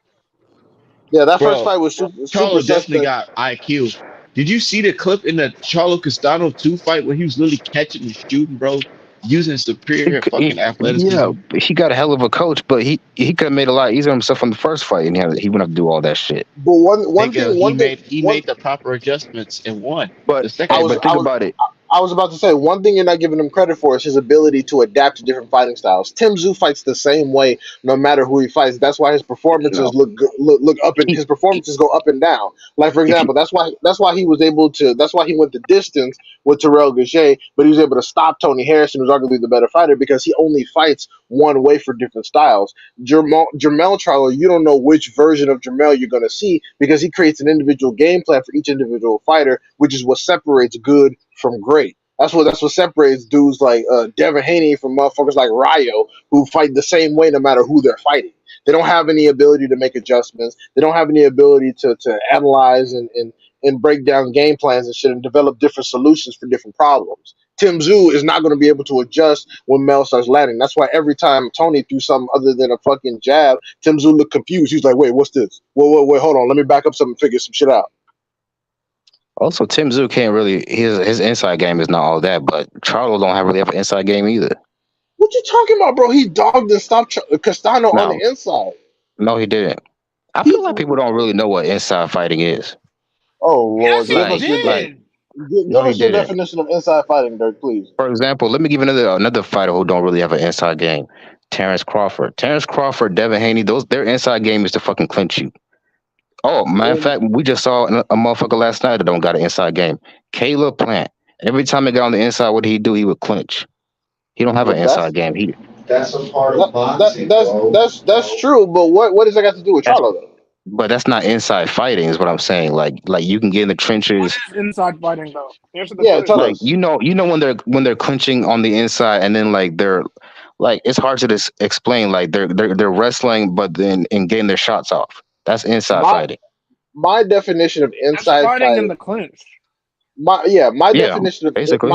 Yeah, that first bro. fight was super Charlo definitely suspect. got IQ. Did you see the clip in the Charlo Castano 2 fight where he was literally catching and shooting, bro, using superior fucking Yeah, athleticism? he got a hell of a coach, but he could have made a lot easier on himself on the first fight, and he wouldn't have to do all that shit. But Nigga, he one made the proper adjustments and won But the second but fight. think about it. I was about to say one thing you're not giving him credit for is his ability to adapt to different fighting styles. Tim Tszyu fights the same way no matter who he fights. That's why his performances No, look up and he, his performances go up and down. Like for if you example, that's why he was able to that's why he went the distance with Terrell Gausha, but he was able to stop Tony Harrison, who's arguably the better fighter, because he only fights one way for different styles. Jermel Charlo, you don't know which version of Jermel you're going to see because he creates an individual game plan for each individual fighter, which is what separates good from great. That's what separates dudes like Devin Haney from motherfuckers like Ryo who fight the same way no matter who they're fighting. They don't have any ability to make adjustments. They don't have any ability to analyze and break down game plans and shit and develop different solutions for different problems. Tim Tszyu is not going to be able to adjust when Mel starts landing. That's why every time Tony threw something other than a fucking jab, Tim Tszyu looked confused. He's like, "Wait, what's this? Wait, hold on. Let me back up something and figure some shit out." also Tim Zoo can't really his inside game is not all that, but Charlo don't have really have an inside game either. What you talking about, bro? He dogged and stopped Castano on No, the inside. no, he didn't. I He, feel like people don't really know what inside fighting is. oh Yes, Lord, he Like like did. no, give he us your didn't. definition of inside fighting, Dirk, please. For example, let me give you another fighter who don't really have an inside game. Terrence Crawford. Terrence Crawford, Devin Haney, those their inside game is to fucking clinch you. Oh, matter of Well, fact, we just saw a motherfucker last night that don't got an inside game. Caleb Plant. Every time he got on the inside, what did he do? He would clinch. He don't have an well, inside game. That's a part of boxing, bro. that's true. But what does that got to do with That's Charlo though? but that's not inside fighting, is what I'm saying. Like you can get in the What trenches. is inside fighting though? Answer the Yeah, tell question. Like us. you know when they're clinching on the inside, and then like they're like it's hard to explain. Like they're wrestling, but then and getting their shots off. That's inside My fighting. my definition of That's inside fighting in fighting. the clinch. My Yeah, definition of basically.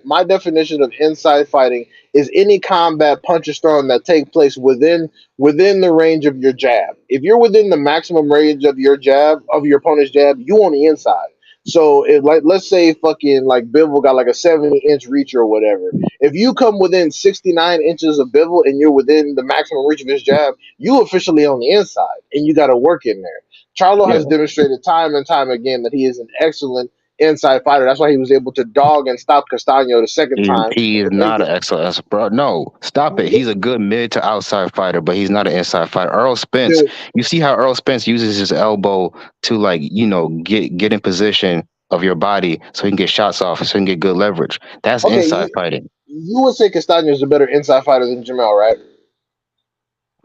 my definition of inside fighting is any combat punches thrown that take place within the range of your jab. If you're within the maximum range of your jab of your opponent's jab, you on the inside. So if, like, let's say fucking like Bivol got like a 70-inch reach or whatever. If you come within 69 inches of Bivol and you're within the maximum reach of his jab, you officially on the inside and you got to work in there. Charlo Yeah. has demonstrated time and time again that he is an excellent inside fighter. That's why he was able to dog and stop Castano the second time. He is And not an excellent, bro. No, stop it. He's a good mid to outside fighter, but he's not an inside fighter. Earl Spence, then, you see how Earl Spence uses his elbow to, like, get in position of your body so he can get shots off, so he can get good leverage. That's okay, inside fighting. you would say Castano is a better inside fighter than Jamel, right?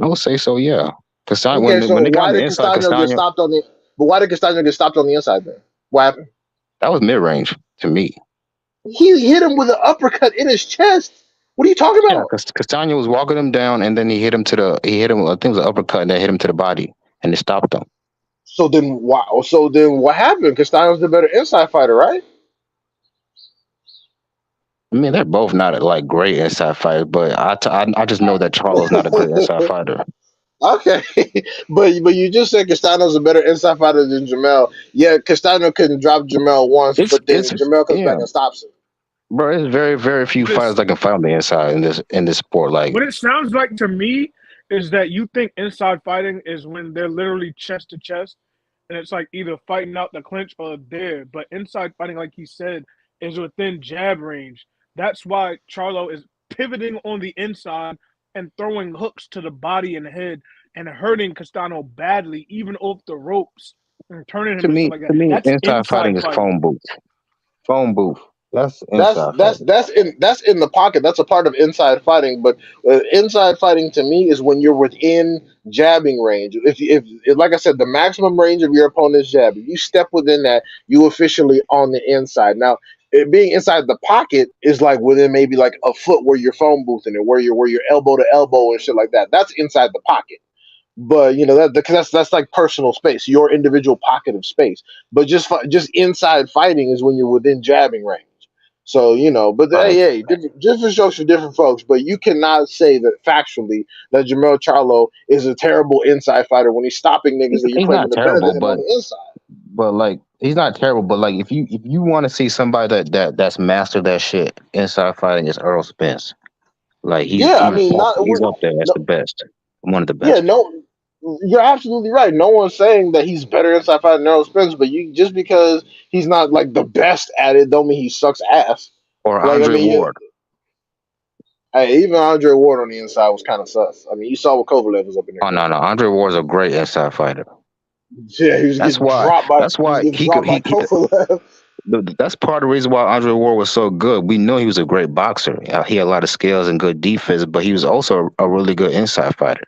I would say so, yeah. Castano, Okay, so when they got why on the did inside, Castano get Castano, stopped on the? But why did Castano get stopped on the inside then? What happened? that was mid range to me. He hit him with an uppercut in his chest. What are you talking Yeah, about? because Castano was walking him down, and then he hit him. I think it was an uppercut, and then hit him to the body, and it stopped him. So then, wow. So then, what happened? Castano's the better inside fighter, right? I mean, they're both not like great inside fighters, but I just know that Charlo's not a good inside fighter. Okay, but you just said Castano's a better inside fighter than Jamel. Yeah, Castano couldn't drop Jamel once, but then It's Jamel comes back yeah, and stops him. bro. It's very few What it's, fighters that can fight on the inside in this sport. Like, what it sounds like to me is that you think inside fighting is when they're literally chest to chest, and it's like either fighting out the clinch or there. But inside fighting, like he said, is within jab range. That's why Charlo is pivoting on the inside and throwing hooks to the body and head and hurting Castano badly, even off the ropes, and turning him into like that. to me, That's inside fighting inside is fighting. phone booth. Phone booth. That's That's inside that's fighting. that's in the pocket. That's a part of inside fighting. But inside fighting to me is when you're within jabbing range. If like I said, the maximum range of your opponent's jab. If you step within that, you officially on the inside. Now, it being inside the pocket is like within maybe like a foot where you're phone boothing it, where you're elbow to elbow and shit like that. That's inside the pocket. But you know that because that's like personal space, your individual pocket of space. But just inside fighting is when you're within jabbing range. So but Right. hey, different strokes for different folks. But you cannot say that factually that Jamel Charlo is a terrible inside fighter when he's stopping niggas that you're He's not claiming are better terrible, than him on the inside. but like he's not terrible. But like if you want to see somebody that's mastered that shit inside fighting, is Earl Spence. Like Yeah, I mean, not he's up there as no, the best, one of the yeah, best. no, you're absolutely right. No one's saying that he's better inside fighting than Errol Spence, but you just because he's not like the best at it, don't mean he sucks ass. Or Like I Andre mean, Ward. hey, even Andre Ward on the inside was kind of sus. I mean, you saw what Kovalev was up in there Oh doing. no, Andre Ward's a great inside fighter. Yeah, he was That's getting why. dropped by That's why Kovalev. that's part of the reason why Andre Ward was so good. We know he was a great boxer. He had a lot of skills and good defense, but he was also a really good inside fighter.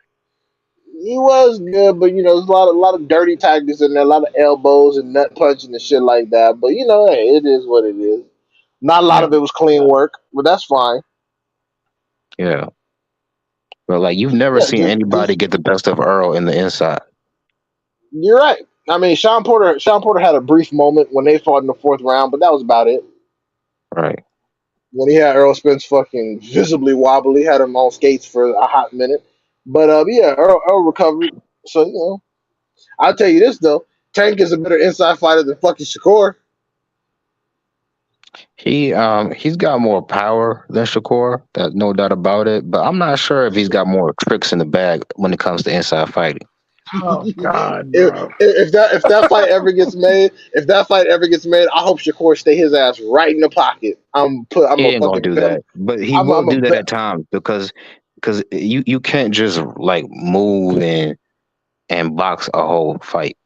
He was good, but there's a lot of dirty tactics in there, a lot of elbows and nut punching and shit like that. But hey, it is what it is. Not a lot Yeah, of it was clean work, but that's fine. yeah. But like you've never Yeah, seen anybody get the best of Earl in the inside. you're right. I mean, Sean Porter had a brief moment when they fought in the fourth round, but that was about it. Right. When he had Earl Spence fucking visibly wobbly, had him on skates for a hot minute. But yeah, Earl recovered. So I'll tell you this though, Tank is a better inside fighter than fucking Shakur. He's got more power than Shakur, that's no doubt about it. But I'm not sure if he's got more tricks in the bag when it comes to inside fighting. Oh God, if, bro. if that fight ever gets made, I hope Shakur stay his ass right in the pocket. I'm He a ain't gonna fucking do bet. that, but he I'm will a do that bet. at times because you can't just like move and box a whole fight.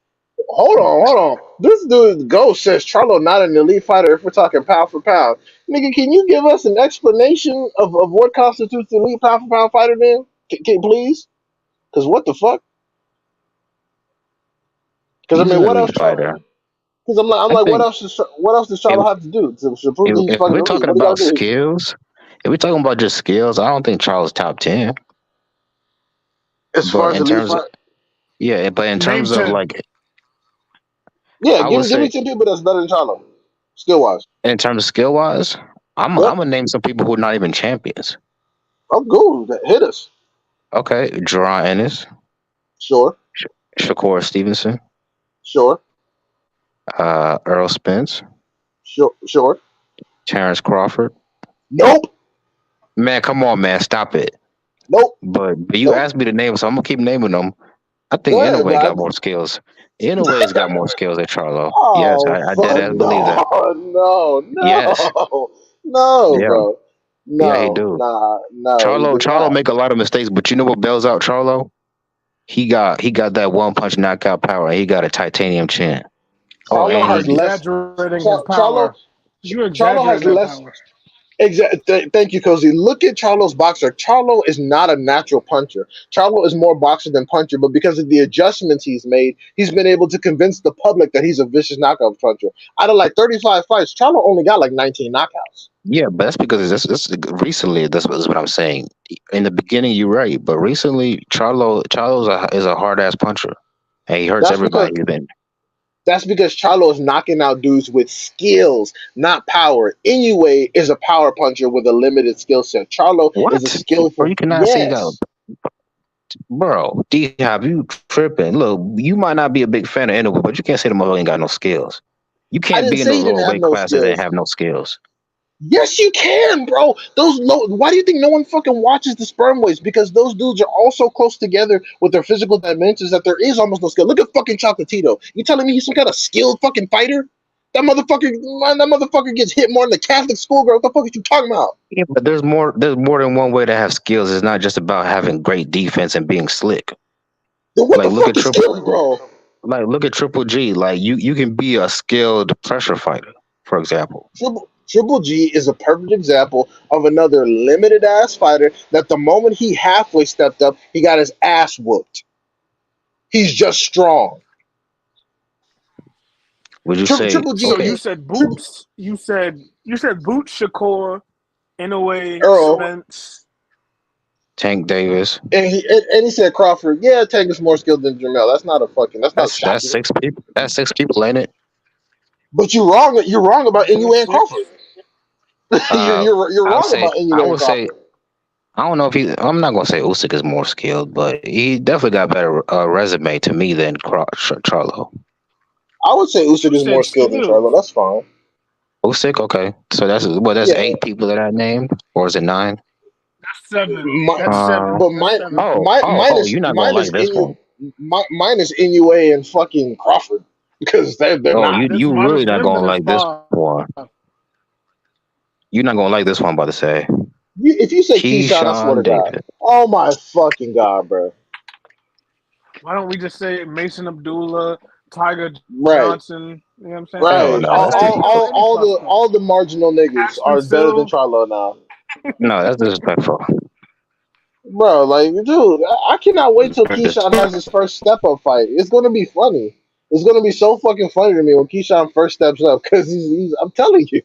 Hold on. This dude Ghost says Charlo not an elite fighter if we're talking pound for pound. Nigga, can you give us an explanation of what constitutes an elite pound for pound fighter then? Please? Because what the fuck? Because I He's mean, an what else? elite fighter. Because I'm I like, what think else? What else does if Charlo have to do to prove that he's if fucking we're elite? talking What do you about gotta do? skills, if we're talking about just skills, I don't think Charles top 10. As far But as in elite terms of fight, yeah, but in Name terms of 10. like yeah, I would give me say 10 people that's better than Charlo. skill wise. In terms of skill wise, I'm Yep, gonna name some people who are not even champions. I'm cool. Hit us. Okay, Jerron Ennis, Sure, Shakur Stevenson, sure, Earl Spence, sure. Terrence Crawford. Nope, Man, come on, man, stop it. nope, But you nope. asked me to name, so I'm gonna keep naming them. I think Go ahead, Inouye got bro. more skills. Inouye's got more skills than Charlo. Yes, Oh I dead fuck ass believe that. no, no, Yes, no, no, yeah, bro. yeah, he No, do. nah, no, he does Charlo not. make a lot of mistakes, but you know what bails out Charlo? He got that one punch knockout power. And he got a titanium chin. Oh, Charlo and You're has he less. exaggerating his Charlo, power. You're Charlo has exaggerating that less. power. Thank you, Cozy. Look at Charlo's boxer. Charlo is not a natural puncher. Charlo is more boxer than puncher, but because of the adjustments he's made, he's been able to convince the public that he's a vicious knockout puncher. Out of like 35 fights, Charlo only got like 19 knockouts. yeah, but that's because this recently. This is what I'm saying. In the beginning, you're right, but recently, Charlo's is a hard ass puncher, and he hurts That's because everybody. He's been that's because Charlo is knocking out dudes with skills, not power. Inoue is a power puncher with a limited skill set. Charlo is a what? Bro, skillful. you cannot say you got, Yes, bro. D Hop, you tripping? Look, you might not be a big fan of Inoue, but you can't say the motherfucker ain't got no skills. You I can't didn't be in say those he didn't lower have weight no classes and skills. have no skills. Yes, you can, bro. Those low. Why do you think no one fucking watches the sperm weights? Because those dudes are all so close together with their physical dimensions that there is almost no skill. Look at fucking Chocolatito. You telling me he's some kind of skilled fucking fighter? That motherfucker, man, that motherfucker gets hit more than the Catholic schoolgirl. What the fuck are you talking about? Yeah, but there's more. There's more than one way to have skills. It's not just about having great defense and being slick. Then what the Like look fuck at is triple. skilled, bro? Like look at Triple G. Like you can be a skilled pressure fighter, for example. Triple G is a perfect example of another limited ass fighter that the moment he halfway stepped up, he got his ass whooped. He's just strong. Would you say Triple G, So you okay? said Triple Boots. You said Boots, Shakur, Inouye, Earl, Spence. Tank Davis. and he said Crawford. Yeah, Tank is more skilled than Jamel. That's not a fucking. That's not That's shocking. six people. That's six people, ain't it? But you're wrong. You're wrong about That's Inoue and six. Crawford. you're I would wrong say about I Inoue and would say Crawford. I don't know if he. I'm not gonna say Usyk is more skilled, but he definitely got better resume to me than Charlo. I would say Usyk You is more said skilled than Charlo. skills. That's fine. Usyk, okay. So that's Yeah, eight people that I named, or is it nine? That's seven. my, That's Uh seven. but That's my, seven. You're not gonna minus like this Inu one. minus Inoue and fucking Crawford because they're Oh, not. you Minus really not them, gonna then it's like this five. one. You're not gonna like this one. I'm about to say If you say Keyshawn, I swear Keyshawn to God. Davis. Oh my fucking God, bro. Why don't we just say Mason Abdullah, Tiger Right. Johnson? You know what I'm saying? No, Right. no, Just that's say any prospect. All the marginal niggas Aspen are better than Still. Charlo now. no, that's disrespectful. Bro, like, dude, I cannot wait till Keyshawn has his first step up fight. It's gonna be funny. It's gonna be so fucking funny to me when Keyshawn first steps up because I'm telling you,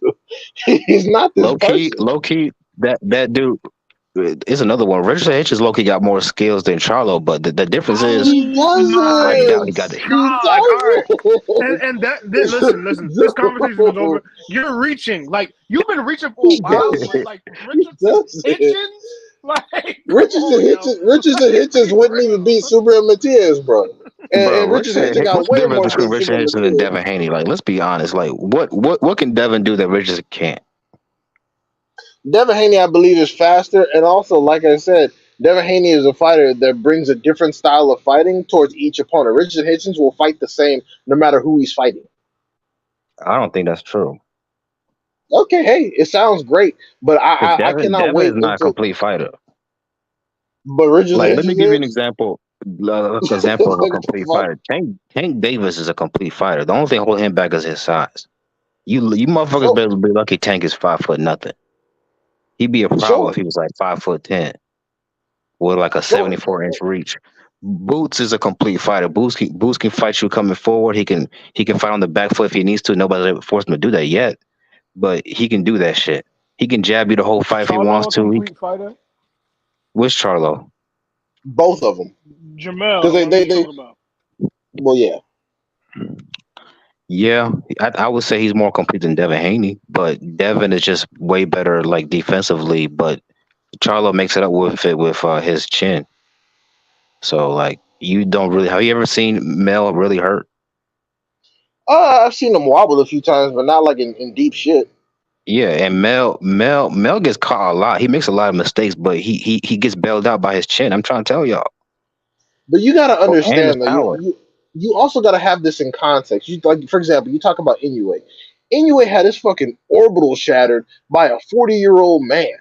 he's not this person. Low key, that dude is another one. Richard H is low key got more skills than Charlo, but the difference is He Oh I my doubt he doesn't. got the. He God! All right, doesn't. and listen. This conversation is over. Dude, You're reaching. Like you've been reaching for a he while, but doesn't. like He Richardson doesn't. Hitchens. Like, come on, yo. Richardson Like, Hitchens be wouldn't even beat real. Super Matias, bro. Bro, And Richardson Hitchens got what's the way difference more between skills than Richard Super Henderson and Matias. Devin Haney? Like, let's be honest. Like, what can Devin do that Richardson can't? Devin Haney, I believe, is faster, and also, like I said, Devin Haney is a fighter that brings a different style of fighting towards each opponent. Richard Hitchens will fight the same no matter who he's fighting. I don't think that's true. Okay, hey, it sounds great, but Because I cannot Devin is wait not a until. complete fighter. But Richard Like, let me Hitchens give you an is. example. Example of a Like the complete fuck? fighter. Tank Davis is a complete fighter. The only thing holding him back is his size. You motherfuckers Sure, better be lucky. Tank is 5 foot nothing. He'd be a problem if sure, he was like 5'10" with like a sure. 74-inch reach. Boots is a complete fighter. Boots can fight you coming forward. He can fight on the back foot if he needs to. Nobody's ever forced him to do that yet, but he can do that shit. He can jab you the whole Is fight if he wants Charlo a to. complete fighter? Where's Charlo? Both of them, because Jamel, whatever you talking about. well, yeah. Yeah, I would say he's more complete than Devin Haney, but Devin is just way better like defensively. But Charlo makes it up with it with his chin. So like you don't really have you ever seen Mel really hurt? I've seen him wobble a few times, but not like in deep shit. Yeah, and Mel gets caught a lot. He makes a lot of mistakes, but he gets bailed out by his chin. I'm trying to tell y'all. But you got to Oh, and his understand that power. you also got to have this in context. You like, for example, you talk about Inoue. Inoue had his fucking orbital shattered by a 40-year-old man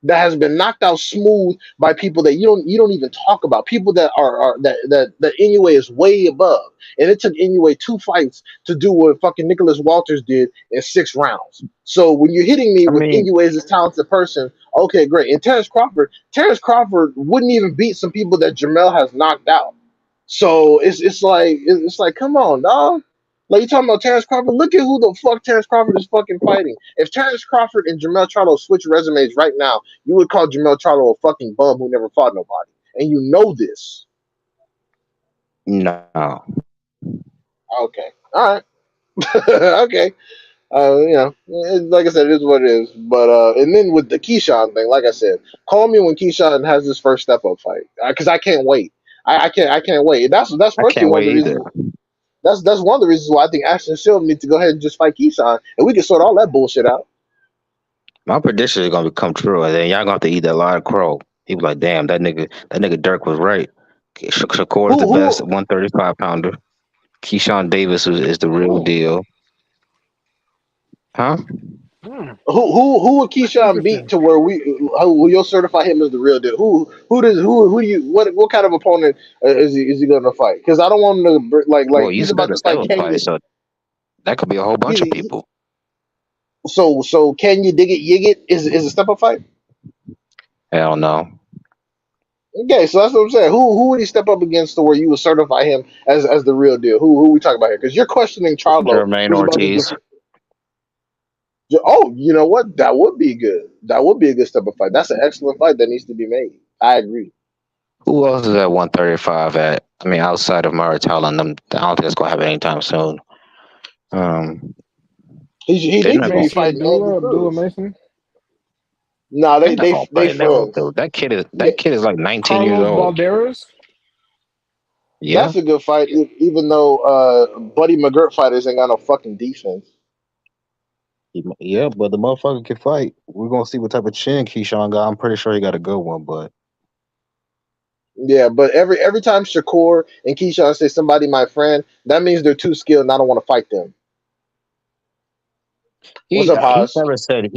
that has been knocked out smooth by people that you don't even talk about. People that are that Inoue is way above. And it took Inoue 2 fights to do what fucking Nicholas Walters did in 6 rounds. So when you're hitting me I with mean, Inoue as this talented person, okay, great. And Terrence Crawford wouldn't even beat some people that Jamel has knocked out. So it's like, come on, dog. Like you talking about Terrence Crawford? Look at who the fuck Terrence Crawford is fucking fighting. If Terrence Crawford and Jamel Charlo switch resumes right now, you would call Jamel Charlo a fucking bum who never fought nobody, and you know this. no. Okay, all right, okay. Like I said, it is what it is. But and then with the Keyshawn thing, like I said, call me when Keyshawn has his first step up fight because I can't wait. I can't wait. And that's I personally can't one of wait the either. reasons. That's one of the reasons why I think Ashton Silva needs to go ahead and just fight Keyshawn, and we can sort all that bullshit out. My prediction is gonna become true, and then y'all gonna have to eat that lot of crow. He was like, "Damn, that nigga Dirk was right. Shakur is Who the best who 135 pounder. Keyshawn Davis is the real Oh, deal, huh?" hmm, who would that's Keyshawn beat interesting. to where who you'll certify him as the real deal? Who do you what kind of opponent is he going to fight? Because I don't want him to like Well, you he's said about a to fight step Kenya. fight, so that could be a whole bunch of He, people. so can you dig it? Yig it is a step up fight. Hell no. Okay, so that's what I'm saying. Who would he step up against to where you would certify him as the real deal? Who we talking about here? Because you're questioning Charlo, Jermaine who's about to Ortiz. defeat. Oh, you know what? That would be good. That would be a good step up fight. That's an excellent fight that needs to be made. I agree. Who else is at 135 at? I mean, outside of Maritell and them, I don't think it's gonna happen anytime soon. Um, He they're needs not to gonna. be Mason fighting Andy Abdullah Cruz. Mason, No, They're they not they gonna they fight. They're gonna friends. do. That Yeah, kid is like 19 years Carlos old. Balderas. Yeah, that's a good fight. Even though Buddy McGirt fighters ain't got no fucking defense. yeah, but the motherfucker can fight. We're gonna see what type of chin Keyshawn got. I'm pretty sure he got a good one, but Yeah, but every time Shakur and Keyshawn say somebody my friend, that means they're too skilled and I don't want to fight them. What's he up, he Haas?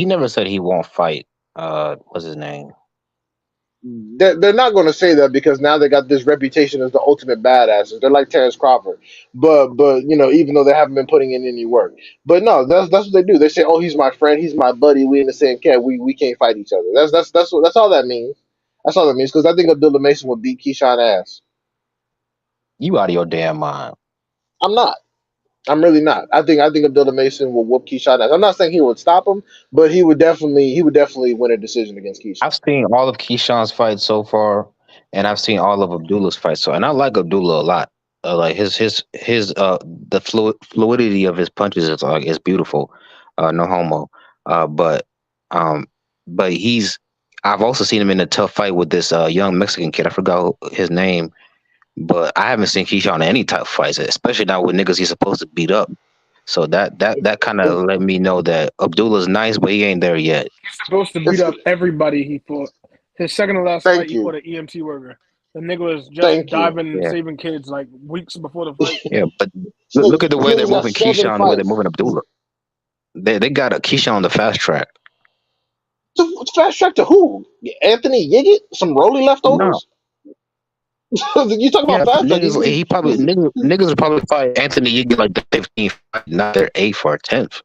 never said he won't fight. What's his name? They're not going to say that because now they got this reputation as the ultimate badasses. They're like Terrence Crawford, but even though they haven't been putting in any work, but no, that's what they do. They say, "Oh, he's my friend, he's my buddy. We in the same camp. We can't fight each other." That's all that means. That's all that means because I think Abdullah Mason would beat Keyshawn ass. You out of your damn mind. I'm not. I'm really not. I think Abdullah Mason will whoop Keyshawn ass. I'm not saying he would stop him, but he would definitely win a decision against Keyshawn. I've seen all of Keyshawn's fights so far, and I've seen all of Abdullah's fights. So, and I like Abdullah a lot. Like the fluidity of his punches is beautiful. No homo. But um, but I've also seen him in a tough fight with this young Mexican kid. I forgot his name, but I haven't seen Keyshawn in any tough fights, especially now with niggas he's supposed to beat up. So that kind If, of let me know that Abdullah's nice, but he ain't there yet. He's supposed to beat if, up everybody he fought. His second to last fight, thank he fought you, an EMT worker. The nigga was just thank you. diving and Yeah, saving kids like weeks before the fight. yeah. But So look at the way they're kid's got moving 7 Keyshawn, the way they're fights. moving Abdullah. They got a Keyshawn on the fast track. Fast track to who? Anthony Yiggit? Some Rolly No, leftovers? You talking yeah, about fast track? niggas. He probably niggas will probably fight Anthony. You get like the 15th fight, not their 8th or 10th.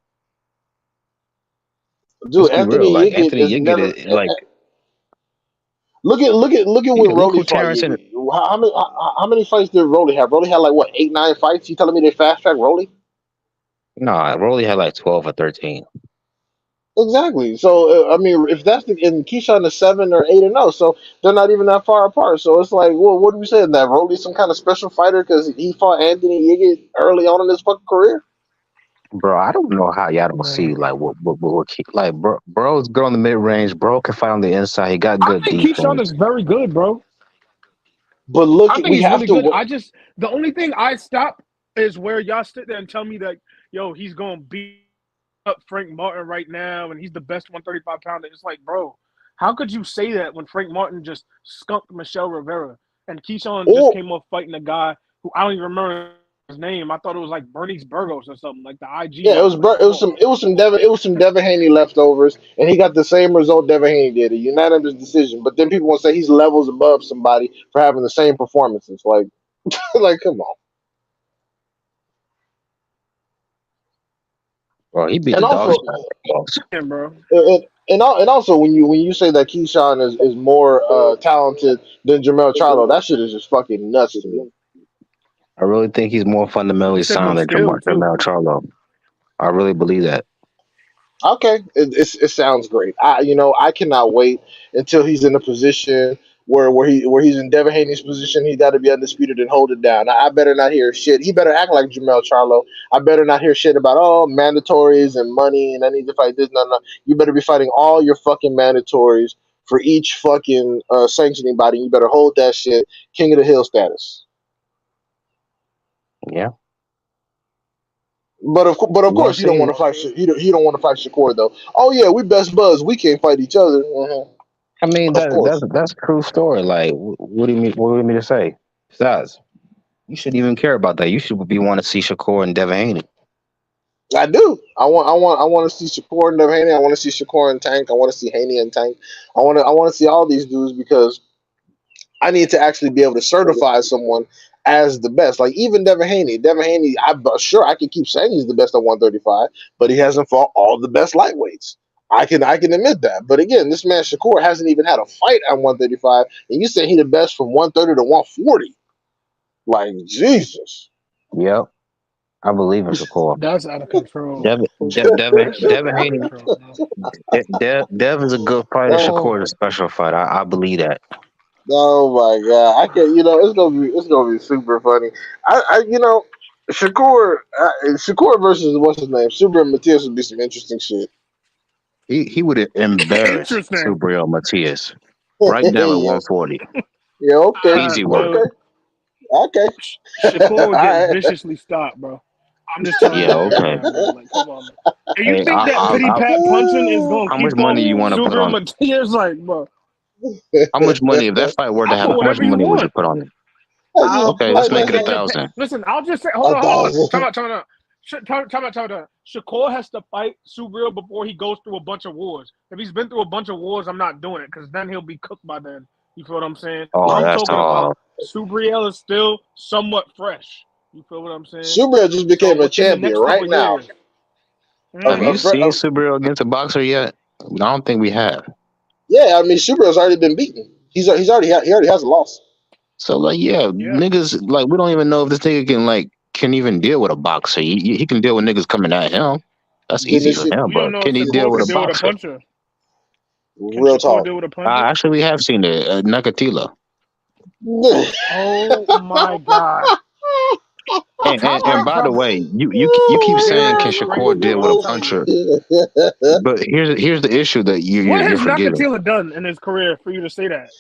Let's Dude, be real. Anthony Like Yiggit Anthony is Yiggit never. is like Look at yeah. when Look Rolly who fought Terrence and Yiggit. How many fights did Rolly have? Rolly had like what 8 9 fights. You telling me they fast track Rolly? nah. Rolly had like 12 or 13. Exactly. So I mean, if that's the and Keyshawn is 7 or 8 and 0, so they're not even that far apart. So it's like, well, what are we saying? That Rolly's some kind of special fighter because he fought Anthony Yiggit early on in his fucking career? Bro, I don't know how y'all don't see Man. like like bro's good on the mid range. Bro can fight on the inside. He got I good think Keyshawn defense. is very good, bro. But look, I think we he's have really to. good. I just the only thing I stop is where y'all sit there and tell me that yo he's gonna beat up Frank Martin right now and he's the best 135 pounder. It's like, bro, how could you say that when Frank Martin just skunked Michelle Rivera and Keyshawn just Or came off fighting a guy who I don't even remember his name. I thought it was like Bernice Burgos or something like the IG yeah, one. Like, come on. it was some Devin Haney leftovers, and he got the same result Devin Haney did, a unanimous decision. But then people want to say he's levels above somebody for having the same performances. Like, like, come on. Bro, he beat And the dog also, shit out of Bucks. Yeah, bro. and also when you say that Keyshawn is more talented than Jamel Charlo, that shit is just fucking nuts to me. I really think he's more You fundamentally said more sound than skill too. Jermell Charlo. I really believe that. Okay, it sounds great. I cannot wait until he's in a position where he's in Devin Haney's position. He got to be undisputed and hold it down. I better not hear shit. He better act like Jamel Charlo. I better not hear shit about mandatories and money and I need to fight this. No, no. You better be fighting all your fucking mandatories for each fucking sanctioning body. You better hold that shit, king of the hill status. Yeah. But of We're gonna course you don't see. want to fight. You don't want to fight Shakur though. Oh yeah, we best buds. We can't fight each other. I mean Of course. that's a true story. Like what do you mean what do you mean to say? Besides, you shouldn't even care about that. You should be want to see Shakur and Devin Haney. I do. I want to see Shakur and Haney. I want to see Shakur and Tank. I want to see Haney and Tank. I want to see all these dudes because I need to actually be able to certify someone as the best. Like even Devin Haney. Devin Haney, I'm sure I can keep saying he's the best at 135, but he hasn't fought all the best lightweights. I can admit that. But again, this man Shakur hasn't even had a fight at 135, and you say he the best from 130 to 140. Like Jesus. Yep. I believe in Shakur. That's out of control. Devin Out of Haney. control, bro. Dev is a good fighter. Oh, Shakur is a special fighter. I believe that. oh my god! I can it's gonna be super funny. Shakur Shakur versus what's his name Super Matias would be some interesting shit. He would embarrass Interesting. Subriel Matias right now at Yeah, 140. yeah, okay, Easy work. okay, Dude, okay. Shakur All would get right. viciously stopped, bro. I'm just telling Yeah, you right okay. now, bro. Like, come on, man. And you Hey, think that pity pat punching is gonna how much keep up money you want to put Sugar on it? Matias? Like, bro, How much money if that fight were to I'll happen? put How much whatever you money would you want. put on it? I just, I'll Okay, put let's I make it just, a it depend. thousand. Listen, I'll just say, a hold on. thousand. Time out. Time out. Shakur has to fight Subriel before he goes through a bunch of wars. If he's been through a bunch of wars, I'm not doing it because then he'll be cooked by then. You feel what I'm saying? Oh, I'm that's talking about all. Subriel is still somewhat fresh. You feel what I'm saying? Super just So became a within the champion next right couple now. years, Have you mm-hmm. seen Subriel against a boxer yet? I don't think we have. Yeah, I mean Super has already been beaten. He already has a loss. So like, yeah, Yeah. niggas like we don't even know if this nigga can even deal with a boxer. He can deal with niggas coming at him. That's Then easy this for shit him. We don't But know if can he deal Shakur with could a deal with a boxer? puncher. Can real Shakur talk. deal with a puncher? Actually, we have seen it. Nakatila. Oh my God. Top And rank by the probably way, you keep saying can dead Shakur crazy, deal bro. with a I'm telling you. puncher? But here's the issue that What you're has forgetting. Nakatila done in his career for you to say that?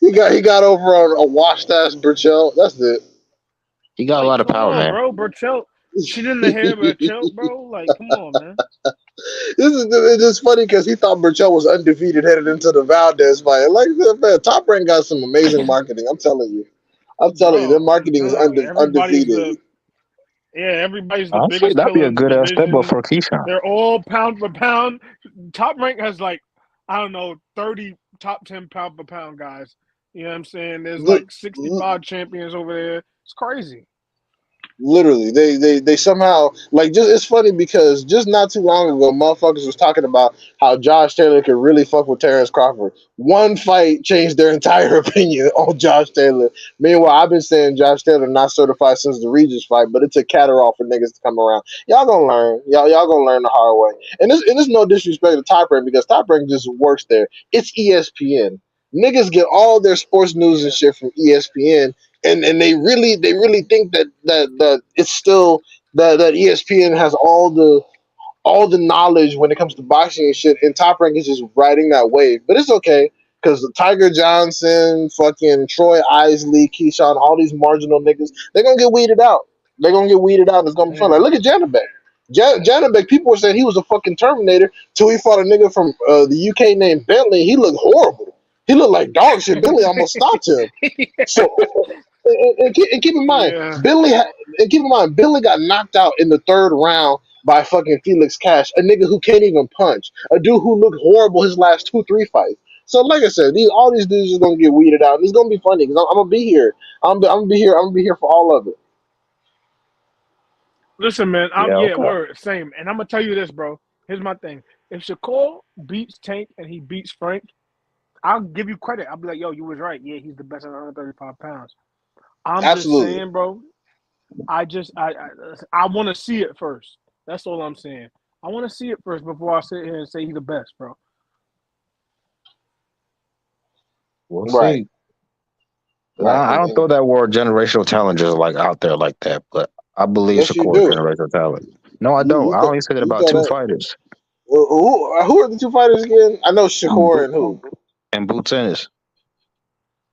He got over on a washed ass Burchell. That's it. He got a Like, lot of come power, on, man. bro. Burchelt shit in the hair, Burchelt, bro. Like, come on, man. It's just funny because he thought Burchell was undefeated headed into the Valdez fight. Like man, Top Rank got some amazing marketing. I'm telling you. Their Bro, I'm marketing is telling you, undefeated. everybody's the Honestly, biggest that'd be killer a in the good step up division. for Keyshawn. They're all pound for pound. Top rank has like, I don't know, 30 top 10 pound for pound guys. You know what I'm saying? There's Look, like 65 champions over there. It's crazy. literally, they somehow like just it's funny because just not too long ago, motherfuckers was talking about how Josh Taylor could really fuck with Terrence Crawford. One fight changed their entire opinion on Josh Taylor. Meanwhile, I've been saying Josh Taylor not certified since the Regis fight, but it took Catterall for niggas to come around. Y'all gonna learn. Y'all gonna learn the hard way. And it's no disrespect to Top Rank because Top Rank just works there. It's ESPN. Niggas get all their sports news and shit from ESPN, and they really think that it's still that ESPN has all the knowledge when it comes to boxing and shit, and Top Rank is just riding that wave. But it's okay because Tiger Johnson, fucking Troy Isley, Keyshawn, all these marginal niggas, they're gonna get weeded out. They're gonna get weeded out, and it's gonna be fun. Like Damn. look at Janabek. Janabek, people were saying he was a fucking Terminator till he fought a nigga from the UK named Bentley. He looked horrible. He looked like dog shit. Bentley almost stopped him. So and keep in mind, Yeah. Billy got knocked out in the third round by fucking Felix Cash, a nigga who can't even punch, a dude who looked horrible his last 2-3 fights. So, like I said, all these dudes are gonna get weeded out, and it's gonna be funny because I'm gonna be here. I'm gonna be here. I'm gonna be here for all of it. Listen, man. Yeah, Yeah, okay. word, same. And I'm gonna tell you this, bro. Here's my thing. If Shakur beats Tank and he beats Frank, I'll give you credit. I'll be like, yo, you was right. Yeah, he's the best at 135 pounds. I'm just Absolutely. saying, bro. I want to see it first. That's all I'm saying. I want to see it first before I sit here and say he's the best, bro. We'll Right. see. Right. I don't throw that word generational talent just like out there like that, but I believe Yes, you Shakur is do. generational talent. No, I don't. You I only said it about throw two that. fighters Who are the two fighters again? I know Shakur and who. and boot tennis.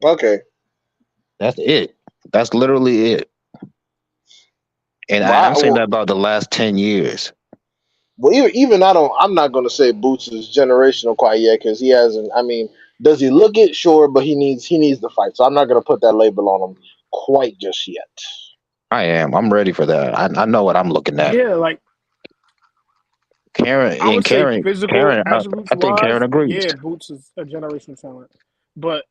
Okay. That's it. That's literally it. And Why? I'm saying that about the last 10 years. Well, even I don't. I'm not going to say Boots is generational quite yet because he hasn't. I mean, does he look it? Sure, but he needs the fight. So I'm not going to put that label on him quite just yet. I am. I'm ready for that. I know what I'm looking at. Yeah, like Karen I and would say Karen, physical Karen. attributes I think Karen wise, agrees. yeah, Boots is a generational talent. But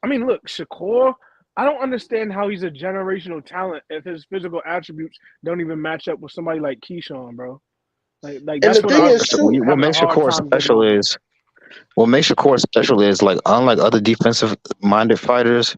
I mean, look, Shakur, I don't understand how he's a generational talent if his physical attributes don't even match up with somebody like Keyshawn, bro. Like And that's the what thing I'm is too. What having a makes your hard core time getting special over. is like unlike other defensive minded fighters,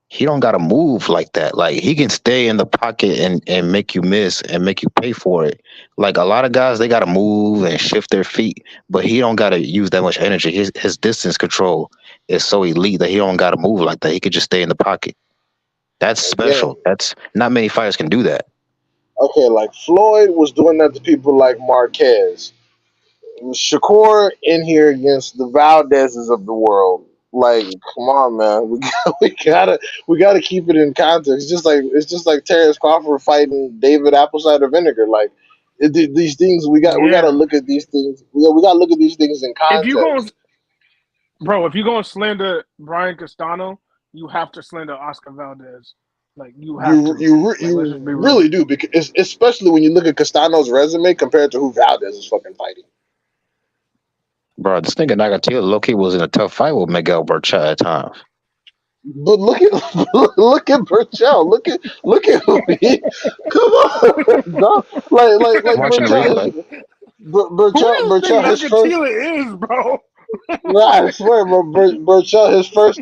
he don't gotta move like that. Like he can stay in the pocket and make you miss and make you pay for it. Like a lot of guys, they gotta move and shift their feet, but he don't gotta use that much energy. His distance control is so elite that he don't gotta move like that. He could just stay in the pocket. That's Again, special. That's not many fighters can do that. okay, like Floyd was doing that to people like Marquez. Shakur in here against the Valdezes of the world. Like, come on, man. We gotta keep it in context. It's just like Terrence Crawford fighting David Apple cider vinegar. Like these things, we gotta Yeah. look at these things. We gotta look at these things in If you going context. bro, if you're gonna slander Brian Castano, you have to slander Oscar Valdez. Like you have You to. you re- Like let's you just be real. really do because especially when you look at Castano's resume compared to who Valdez is fucking fighting. Bro, this nigga Nagatila Loki was in a tough fight with Miguel Burcha at times. But look at look at Burchell. Look at who he. Come on, dog. Like I'm watching the Burchell. replay. Who do you think Burchell. His first. Nakatina is, bro? Nah, I swear, bro. Burchell. His first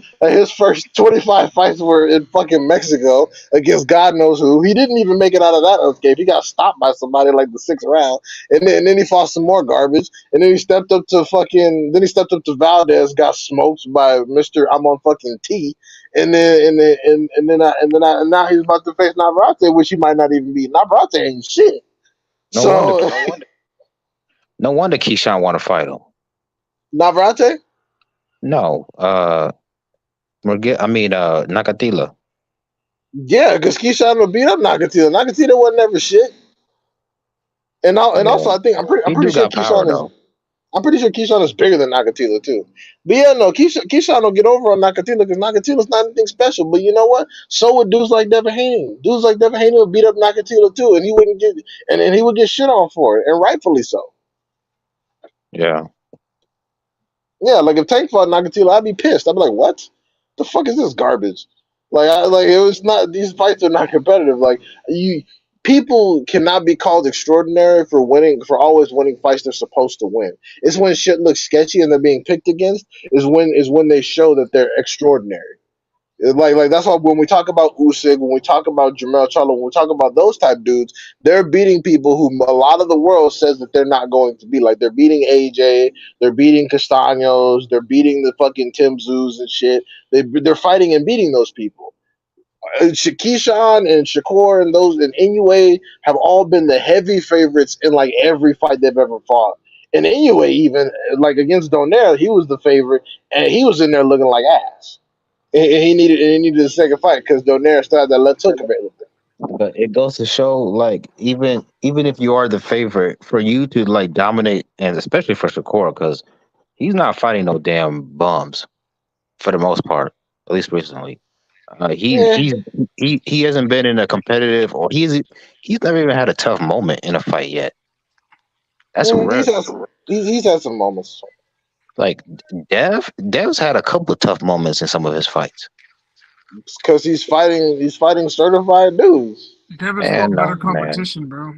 25 fights were in fucking Mexico against God knows who. He didn't even make it out of that unscathed. He got stopped by somebody like the sixth round, and then he fought some more garbage, and then he stepped up to Valdez, got smoked by Mister I'm on fucking T, and now he's about to face Navarrete, which he might not even beat. Navarrete ain't shit. No wonder So no wonder Keyshawn want to fight him. Navarrete, No. Nakatila. yeah, because Keyshawn will beat up Nakatina. Nakatina wasn't never shit. And Yeah. also I think I'm He pretty do sure got power Keyshawn is though. I'm pretty sure Keyshawn is bigger than Nakatila too. But yeah, no, Keyshawn will get over on Nakatila because Nakatila's not anything special. But you know what? So would dudes like Devin Haney. Dudes like Devin Haney would beat up Nakatila too, and he wouldn't get and he would get shit on for it, and rightfully so. Yeah. Yeah, like if Tank fought Nakatila, I'd be pissed. I'd be like, what? The fuck is this garbage? Like it was not. These fights are not competitive. Like you, people cannot be called extraordinary for always winning fights they're supposed to win. It's when shit looks sketchy and they're being picked against is when they show that they're extraordinary. Like that's why when we talk about Usyk, when we talk about Jermell Charlo, when we talk about those type dudes, they're beating people who a lot of the world says that they're not going to be. Like they're beating AJ, they're beating Castaños, they're beating the fucking Tim Zoos and shit. They're fighting and beating those people. Keyshawn and Shakur and those and Inoue have all been the heavy favorites in like every fight they've ever fought. And Inoue even like against Donaire, he was the favorite, and he was in there looking like ass. And he needed a second fight because Donaire still had that left hook available. But it goes to show, like, even if you are the favorite, for you to like dominate, and especially for Shakur, because he's not fighting no damn bums for the most part, at least recently. He Yeah, he's he hasn't been in a competitive, or he's never even had a tough moment in a fight yet. That's rare. he's had some moments Like Dev's had a couple of tough moments in some of his fights. because he's fighting certified dudes. Devin's And fought better no, man, competition, bro.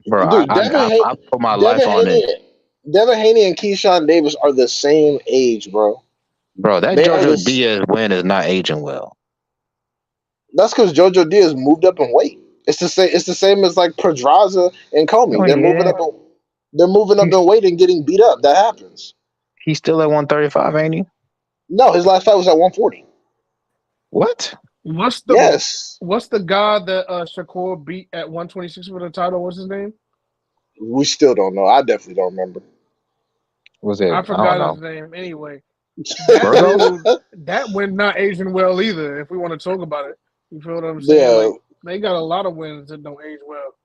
bro, Dude, I put my life Devin on it, Haney, Devin Haney and Keyshawn Davis are the same age, bro. bro. That They are Jojo this. Diaz win is not aging well. That's because JoJo Diaz moved up in weight. It's the same. It's the same as like Pedraza and Comey. Oh yeah, They're moving up he's in weight and getting beat up. That happens. he's still at 135, ain't he? No, his last fight was at 140. What? What's the Yes, what's the guy that Shakur beat at 126 for the title? What's his name? we still don't know. I definitely don't remember. Was it? I I don't forgot his know. name. Anyway, that Burgos? dude, that win not aging well either. If we want to talk about it, you feel what I'm saying? Yeah, Like they got a lot of wins that don't age well.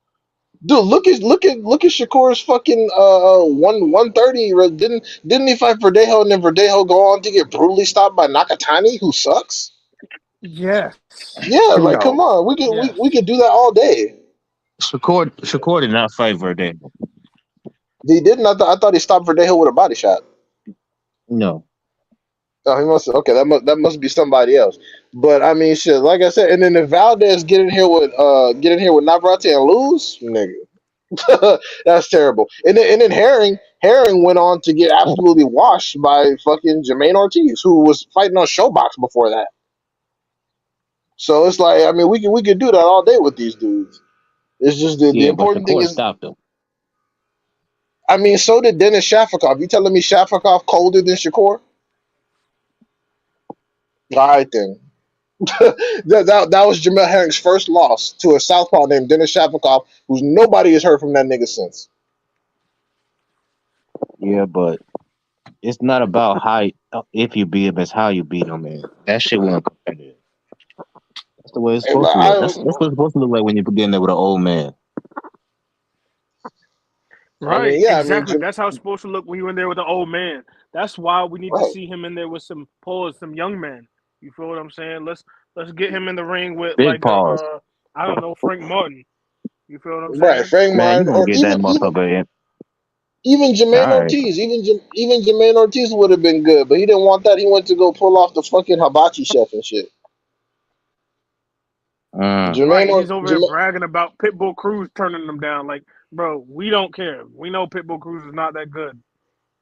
dude, look at Shakur's fucking 130. Didn't he fight Verdejo and then Verdejo go on to get brutally stopped by Nakatani, who sucks? Yes, Yeah, like come No. on, we yes. could do that all day. Shakur did not fight Verde. He didn't. I thought he stopped Verdejo with a body shot. No. Oh, he must. Okay, that must be somebody else. But I mean, shit. Like I said, and then if Valdez get in here with Navarrete and lose, nigga, that's terrible. And then Herring went on to get absolutely washed by fucking Jermaine Ortiz, who was fighting on Showbox before that. So it's like, I mean, we could do that all day with these dudes. It's just the Yeah, but important thing Shakur is, stopped him. I mean, so did Dennis Shafikov. You telling me Shafikov colder than Shakur? All right then. That was Jamel Herring's first loss to a southpaw named Dennis Shafikov, who's nobody has heard from that nigga since. Yeah, but it's not about how if you beat him, it's how you beat him, man. That shit wasn't competitive. That's the way it's And supposed to look. I, That's what it's supposed to look like when you begin there with an old man. I mean, Right, yeah, I mean, exactly. That's how it's supposed to look when you're in there with an old man. That's why we need to right, see him in there with some pause, some young men. You feel what I'm saying? Let's get him in the ring with Big like pause. I don't know, Frank Martin. You feel what I'm right. saying? Frank Man, you Martin, gonna or get that motherfucker in. even All Jermaine right. Ortiz, even Jermaine Ortiz would have been good, but he didn't want that. He went to go pull off the fucking hibachi chef and shit. Mm. Right. Jermaine, He's over here Jermaine bragging about Pitbull Cruz turning them down. Like, bro, we don't care. We know Pitbull Cruz is not that good.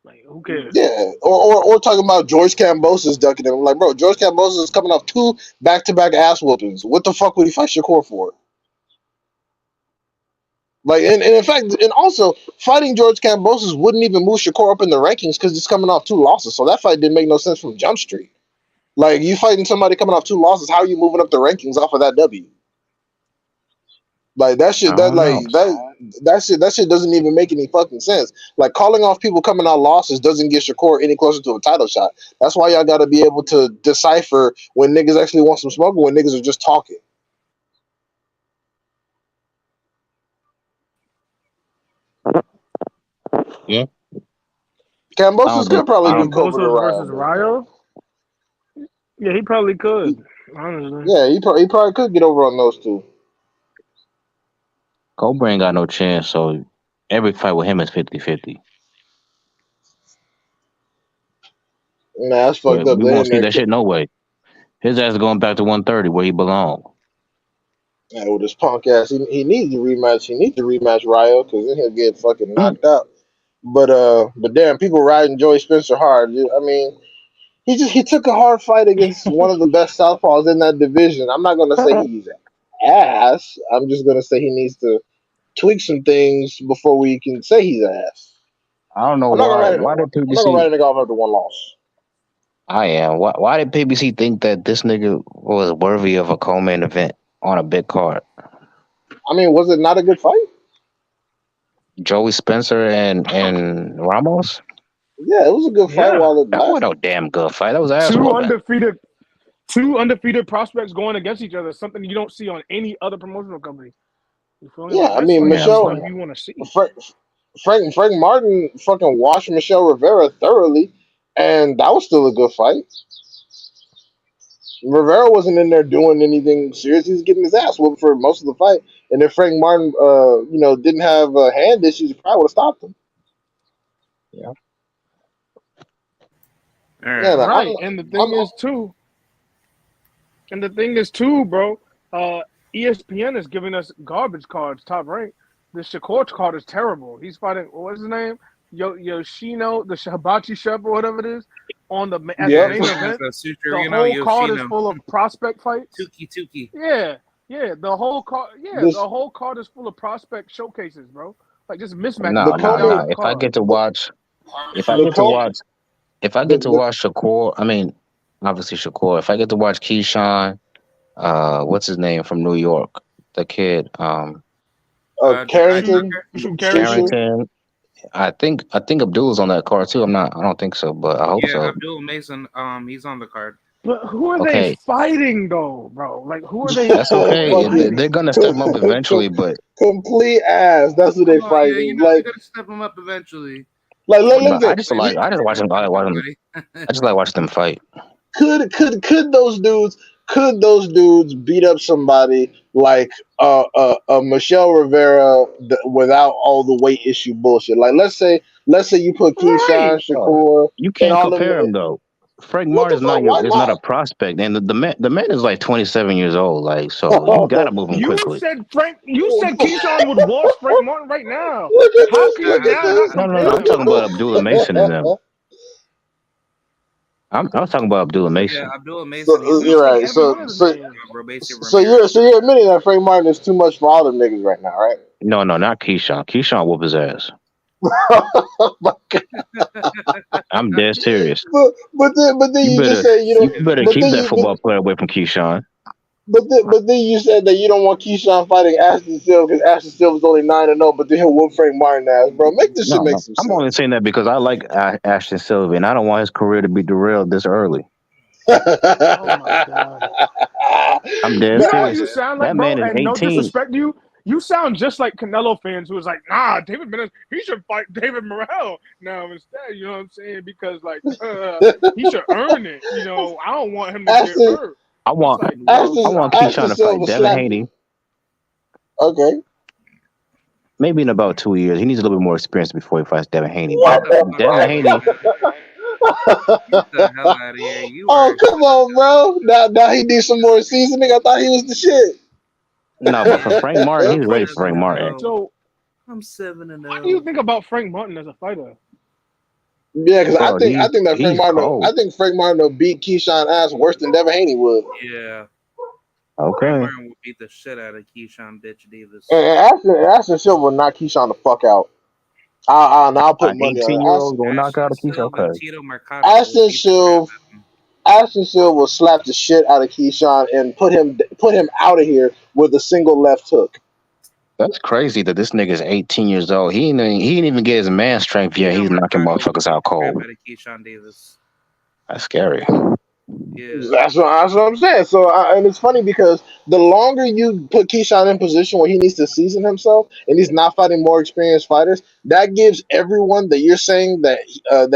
Like, who cares? yeah, or talking about George Kambosos ducking him. I'm like, bro, George Kambosos is coming off 2 back-to-back ass whoopings. What the fuck would he fight Shakur for? Like, and in fact, and also fighting George Kambosos wouldn't even move Shakur up in the rankings because he's coming off 2 losses. So that fight didn't make no sense from Jump Street. Like, you fighting somebody coming off 2 losses, how are you moving up the rankings off of that W? Like that I shit, don't know. that shit doesn't even make any fucking sense. Like calling off people coming out losses doesn't get Shakur any closer to a title shot. That's why y'all got to be able to decipher when niggas actually want some smoke and when niggas are just talking. Yeah. I Cambosos don't get. could probably I do don't. Cobra to Cambosos versus Ryan. Rayo? Yeah, he probably could. Honestly. Yeah, he probably could get over on those two. Cobra ain't got no chance. So every fight with him is 50-50. Nah, that's fucked But up. we They won't in see there that shit no way. His ass is going back to 130 where he belong. with his punk ass. He needs to rematch. He needs to rematch Ryo because then he'll get fucking knocked out. But damn, people riding Joey Spencer hard. I mean, he took a hard fight against one of the best southpaws in that division. I'm not gonna say he's ass. I'm just gonna say he needs to tweak some things before we can say he's ass. I don't know I'm not gonna why. write it. Why did I'm people not gonna see? write a nigga off after 1 loss. I am. Why did PBC think that this nigga was worthy of a co-main event on a big card? I mean, was it not a good fight? Joey Spencer and Ramos? Yeah, it was a good fight Yeah, while it That wasn't lasted. no damn good fight. That was ass two whooping. undefeated, two undefeated prospects going against each other. Something you don't see on any other promotional company. You feel me? Yeah, Like I that's mean, like the Yeah, stuff Michelle, but you want to see. Frank Martin fucking washed Michelle Rivera thoroughly, and that was still a good fight. Rivera wasn't in there doing anything serious. He was getting his ass whooped for most of the fight. And if Frank Martin, didn't have hand issues, he probably would have stopped him. yeah. All Yeah, right. no, Right, and the thing is too, bro. Uh, ESPN is giving us garbage cards, top rank. The Shakur card is terrible. He's fighting what's his name, Yoshino, the Hibachi chef or whatever it is, as the yep. Yeah, main his name is event. The Sucherino whole card is Yoshino. full of prospect fights. Tuki Tuki. Yeah, yeah. The whole card, yeah, This the whole card is full of prospect showcases, bro. Like just the mismatches No, coming no, down co-main no. the If I card. get to watch, if I the get to co watch, if I the, get to the watch Shakur, I mean, obviously Shakur. If I get to watch Keyshawn, what's his name from New York, the kid, Shoot, Carrington, shoot, Shushu. Carrington. Carrington. I think Abdul's on that card too. I don't think so, but I hope Yeah, so. Abdul Mason. He's on the card. But who are they Okay, fighting though, bro? Like who are they that's okay. They're fighting? gonna step him up eventually, but Complete ass. That's who they Oh yeah, fighting. they're gonna step him up eventually. Let One me but day, I say, just maybe like I one just day watch they'll them. I fight watch them. somebody. I just like watching them fight. could those dudes beat up somebody like Michelle Rivera without all the weight issue bullshit? Like let's say you put Right. Keyshawn Oh, Shakur you and can't all them. compare him though. Frank What Martin the is not fuck? Why is not a not? prospect, and the man is like 27 years old. Like, so you gotta move him You quickly. said Frank. You said Keyshawn would wash Frank Martin right now. Look at How this! can you Look at now not this! No, no, no. compare I'm talking about them? Abdullah Mason and them. I'm talking about Abdullah Yeah, Mason. Abdul So Mason. He's You gonna you're say right. beat every one of the names. Robeisy So Ramirez. you're admitting that Frank Martin is too much for all them niggas right now, right? No, no, not Keyshawn. Keyshawn whoop his ass. I'm dead serious. but then You you just better say you you don't. Dude, better But keep then that you football player away from Keyshawn. but then you said that you don't want Keyshawn fighting Ashton Silva because Ashton Silva's only 9-0, but then he'll whoop Frank Martin ass, bro. Make this shit No, make no. some I'm only sense. saying that because I like Ashton Silva, and I don't want his career to be derailed this early. Oh my god. I'm dead You know what serious. you sound like, That bro? man is And no 18. disrespect to you, you sound just like Canelo fans who was like, nah, David Benes, he should fight David Morrell now instead. You know what I'm saying? Because like he should earn it. You know, I don't want him to get Ashton hurt. I It's want like, bro, I Ashton want stop. Keyshawn Ashton to fight Silva Devin slapped. Haney. Okay. Maybe in about 2 years. He needs a little bit more experience before he fights Devin Haney. get But the fuck Devin out of here, Haney, man. Get the hell out of here. You Oh, are come on, bro. Now he needs some more seasoning. I thought he was the shit. no, but for man. Frank Martin, I'm he's ready for Wait, seven Frank and Martin. zero. so I'm 7 and what do you 0. think about Frank Martin as a fighter? Yeah, because I Bro, think I think that Frank he's Martin. cold. I think Frank Martin will beat Keyshawn ass worse than Devin Haney would. Yeah, Frank Okay. Martin will beat the shit out of Keyshawn Bitch Davis. And Ashton Silva will knock Keyshawn the fuck out. I'll put An money on 18-year old it. gonna knock Ashton out a Keyshawn. Silva and Okay. Tito Mercado will Ashton beat the crap Silva, out of him. Ashton Silva will slap the shit out of Keyshawn and put him out of here with a single left hook. That's crazy that this nigga's 18 years old. He ain't even get his man strength yet. Tito He's knocking Mercado will motherfuckers beat out the crap cold. out of Keyshawn Davis. That's scary. Yeah. That's what I'm saying. So, and it's funny because the longer you put Keyshawn in position where he needs to season himself and he's not fighting more experienced fighters, that gives everyone that you're saying that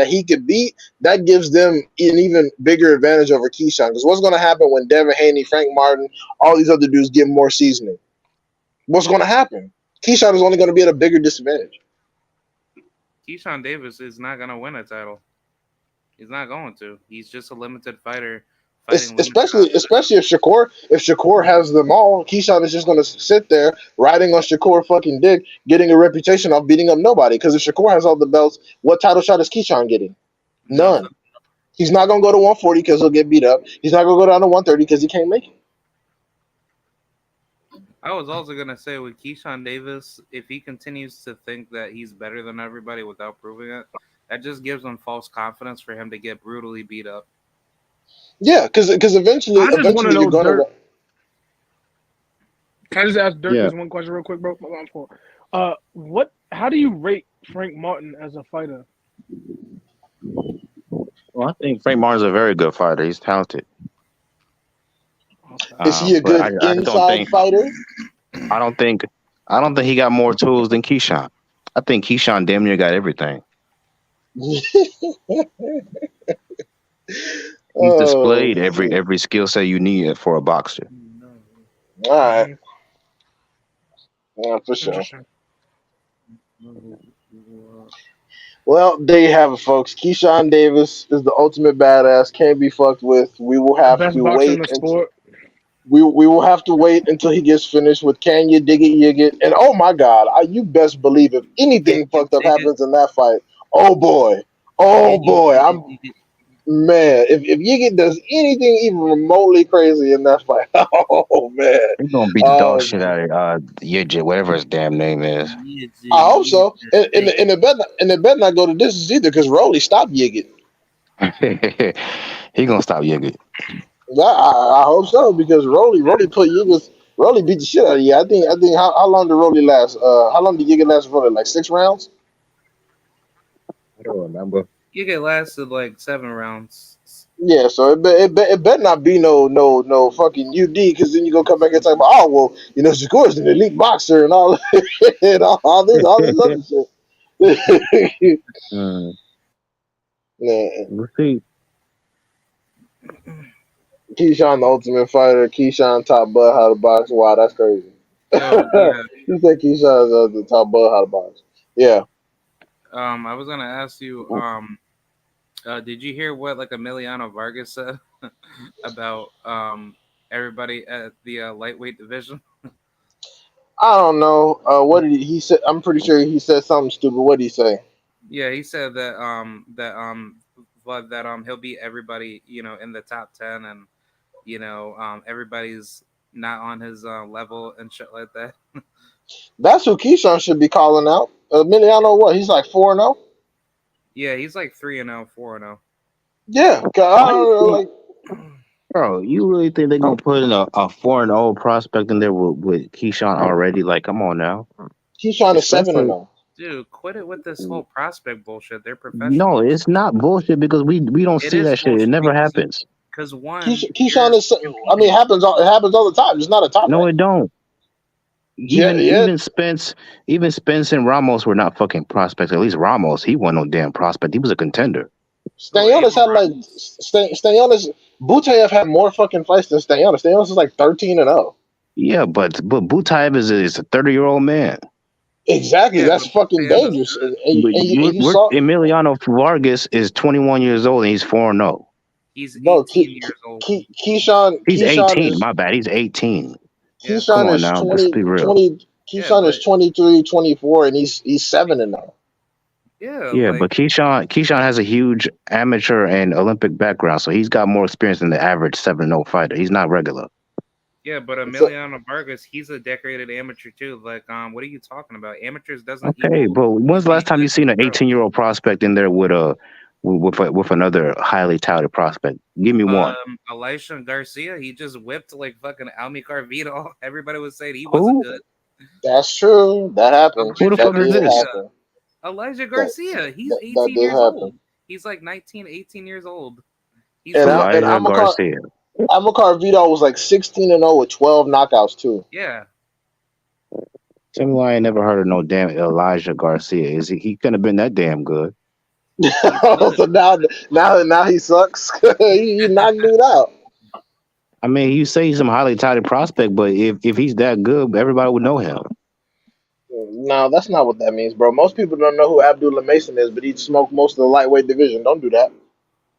he could beat, that gives them an even bigger advantage over Keyshawn. Because what's going to happen when Devin Haney, Frank Martin, all these other dudes get more seasoning? What's going to happen? Keyshawn is only going to be at a bigger disadvantage. Keyshawn Davis is not gonna win a title. He's not going to. He's just a limited fighter fighting limited Especially if Shakur has them all, Keyshawn is just going to sit there riding on Shakur fucking dick, getting a reputation of beating up nobody. Because if Shakur has all the belts, what title shot is Keyshawn getting? No. None. He's not going to go to 140 because he'll get beat up. He's not going to go down to 130 because he can't make it. I was also gonna say with Keyshawn Davis, if he continues to think that he's better than everybody without proving it, that just gives him false confidence for him to get brutally beat up. Yeah, because I just want to eventually you're know, gonna. Dirk. Can I just ask Dirk Yeah. this one question real quick, bro? My mom's fault. What? How do you rate Frank Martin as a fighter? Well, I think Frank Martin's a very good fighter. He's talented. Okay. Is he a But good I just don't inside think fighter? I don't think I don't think he got more tools than Keyshawn. I think Keyshawn damn near got everything. He's Oh displayed every shit! every skill set you need for a boxer. All right, Hmm. yeah, for sure. Interesting. Well, there you have it, folks. Keyshawn Davis is the ultimate badass. Can't be fucked with. We will The have best to boxer in wait the and sport. we will have to wait until he gets finished with Can You Dig It Yig It? And oh my God, you best believe if Can anything you fucked up dig it? happens in that fight, oh Can you boy, dig it? Dig it? man. If Yig does anything even remotely crazy in that fight, oh man, He's gonna beat the dog shit um, out of Yidget, whatever his damn name is. Yeah, I hope yeah, so. And it better not go to distance either because Rolly stopped Yig. He gonna stop Yigget. I hope so because Rolly put Yiggins. Rolly beat the shit out of you. I think how long did Rolly last? How long did Yiggins last for Rolly? Like 6 rounds? I don't remember. You get lasted like 7 rounds. Yeah, so it better not be no fucking UD because then you gonna come back and talk about Shakur's an elite boxer and all and all this other shit. Mm, Man, we'll see. Keyshawn the ultimate fighter. Keyshawn top bud how to box. Wow, that's crazy. Yo, yeah. You said Keyshawn is the top bud how to box. Yeah. I was gonna ask you. Did you hear what like Emiliano Vargas said about everybody at the lightweight division? I don't know. What did he say? I'm pretty sure he said something stupid. What did he say? Yeah, he said that he'll beat everybody, in the top 10, and everybody's not on his level and shit like that. That's who Keyshawn should be calling out. Emiliano, what? He's like 4-0. Yeah, he's like 3-0, 4-0. Yeah, 'cause I Why you don't know. think, Like bro? You really think they're gonna put in a 4-0 prospect in there with Keyshawn already? Like, come on now. Keyshawn is 7 and Especially 0. Dude, quit it with this whole prospect bullshit. They're no, professionals. it's not bullshit because we don't It see is that shit. It bullshit never because happens. one, Keyshawn is. you're I mean, cheating. it happens all the time. It's not a top No, rank. it don't. Yeah, Even yeah. even Spence, even Spence and Ramos were not fucking prospects. At least Ramos, he wasn't no damn prospect. He was a contender. Who, Stanionis Abel had like Ramos? Stanionis. Butev had more fucking fights than Stanionis. Stanionis is like 13 and 0. Yeah, but Butayev is a 30-year-old man. Exactly. Yeah, That's but fucking Butayev is dangerous. good. But And you we're saw, Emiliano Vargas is 21 years old and he's 4-0. He's bro. 18 years old. He's 18. My bad. He's 18. Yeah. Come Keyshawn on is now, let's be real. 20. Yeah, Keyshawn is but 23, 24, and he's 7 and 0. yeah, Yeah, like but Keyshawn has a huge amateur and Olympic background, so he's got more experience than the average 7-0 fighter. He's not regular. yeah, but So, Emiliano Vargas, he's a decorated amateur too. Like, what are you talking about? Amateurs doesn't Okay, equal but when's the being last time you good to seen the an pros. 18-year-old prospect in there with another highly touted prospect? Give me one. Elisha Garcia, he just whipped like fucking Almicar Vidal. Everybody was saying he wasn't Who? good. that's true. That happens. Who the Elijah fuck That is did this? Garcia. happen. Elijah That Garcia. He's that 18 did years happen. old. He's like 19, 18 years old. He's And really I, and Elijah good. Garcia. Amakar Vidal was like 16 and 0 with 12 knockouts too. Yeah. Tell me why I ain't never heard of no damn Elijah Garcia. Is he couldn't have been that damn good? He's good. So now he sucks. he knocked dude out. I mean, you say he's some highly touted prospect, but if he's that good, everybody would know him. No, that's not what that means, bro. Most people don't know who Abdullah Mason is, but he smoked most of the lightweight division. Don't do that.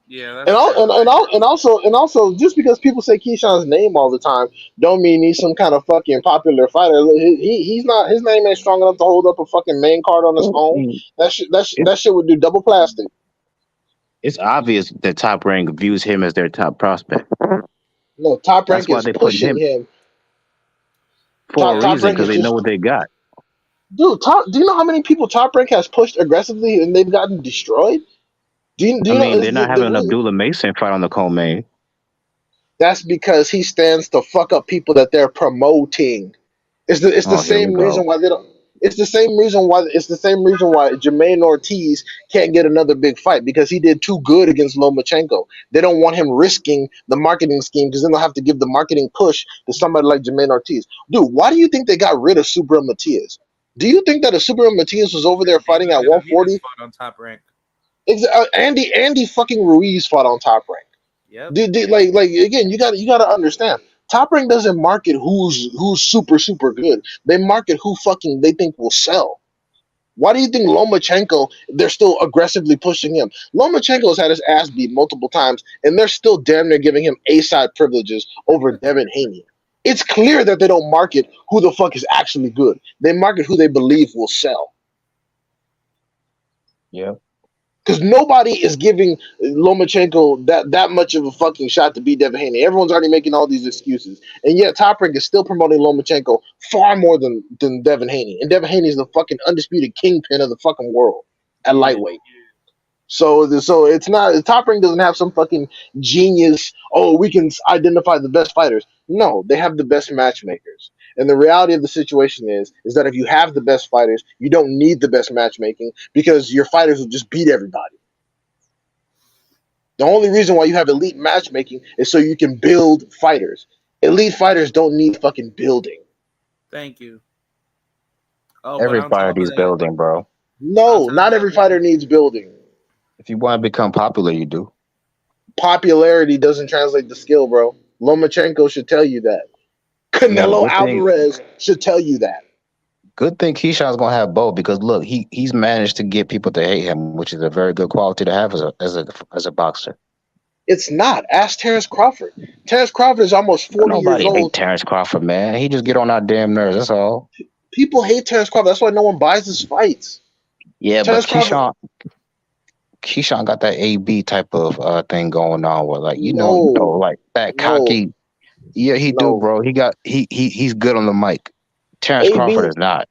Yeah, And that's all, true. and also, just because people say Keyshawn's name all the time, don't mean he's some kind of fucking popular fighter. He's not. His name ain't strong enough to hold up a fucking main card on his Well, I own. mean, That shit would do double plastic. it's obvious that Top Rank views him as their top prospect. No, Top That's Rank why is they put pushing him him. for a Top reason Rank because is they know just what they got. dude. Do you know how many people Top Rank has pushed aggressively and they've gotten destroyed? Do I you know mean, is they're not the having an reason? Abdullah Mason fight on the co-main. That's because he stands to fuck up people that they're promoting. It's the Oh, here we same reason go. why they don't. It's the same reason why Jermaine Ortiz can't get another big fight because he did too good against Lomachenko. They don't want him risking the marketing scheme because then they'll have to give the marketing push to somebody like Jermaine Ortiz. Dude, why do you think they got rid of Subriel Matias? Do you think that if Subriel Matias was over there Because fighting David at Benavidez 140? fought on Top Rank. Andy fucking Ruiz fought on Top Rank. Yep. Like again, you gotta understand. Top Rank doesn't market who's super good. They market who fucking they think will sell. Why do you think Lomachenko? They're still aggressively pushing him. Lomachenko's had his ass beat multiple times, and they're still damn near giving him A side privileges over Devin Haney. It's clear that they don't market who the fuck is actually good. They market who they believe will sell. Yeah. Because nobody is giving Lomachenko that much of a fucking shot to beat Devin Haney. Everyone's already making all these excuses. And yet Top Rank is still promoting Lomachenko far more than Devin Haney. And Devin Haney is the fucking undisputed kingpin of the fucking world at He is. lightweight. So it's not Top Rank doesn't have some fucking genius, oh, we can identify the best fighters. No, they have the best matchmakers. And the reality of the situation is that if you have the best fighters, you don't need the best matchmaking because your fighters will just beat everybody. The only reason why you have elite matchmaking is so you can build fighters. Elite fighters don't need fucking building. Thank you. Oh, but on top of Everybody's that, building, bro. No, not every fighter needs building. If you want to become popular, you do. Popularity doesn't translate to skill, bro. Lomachenko should tell you that. I mean, Canelo Alvarez should tell you that. good thing Keyshawn's gonna have both because look, he's managed to get people to hate him, which is a very good quality to have as a boxer. It's not. Ask Terrence Crawford. Terrence Crawford is almost 40 years Nobody hate old. Terrence Crawford, man. He just get on our damn nerves. That's all. People hate Terrence Crawford. That's why no one buys his fights. Yeah, but Terrence Crawford. Keyshawn got that AB type of thing going on where like No, like that no, cocky. Yeah, he do, no. bro. He's good on the mic. Terrence Crawford AB is not.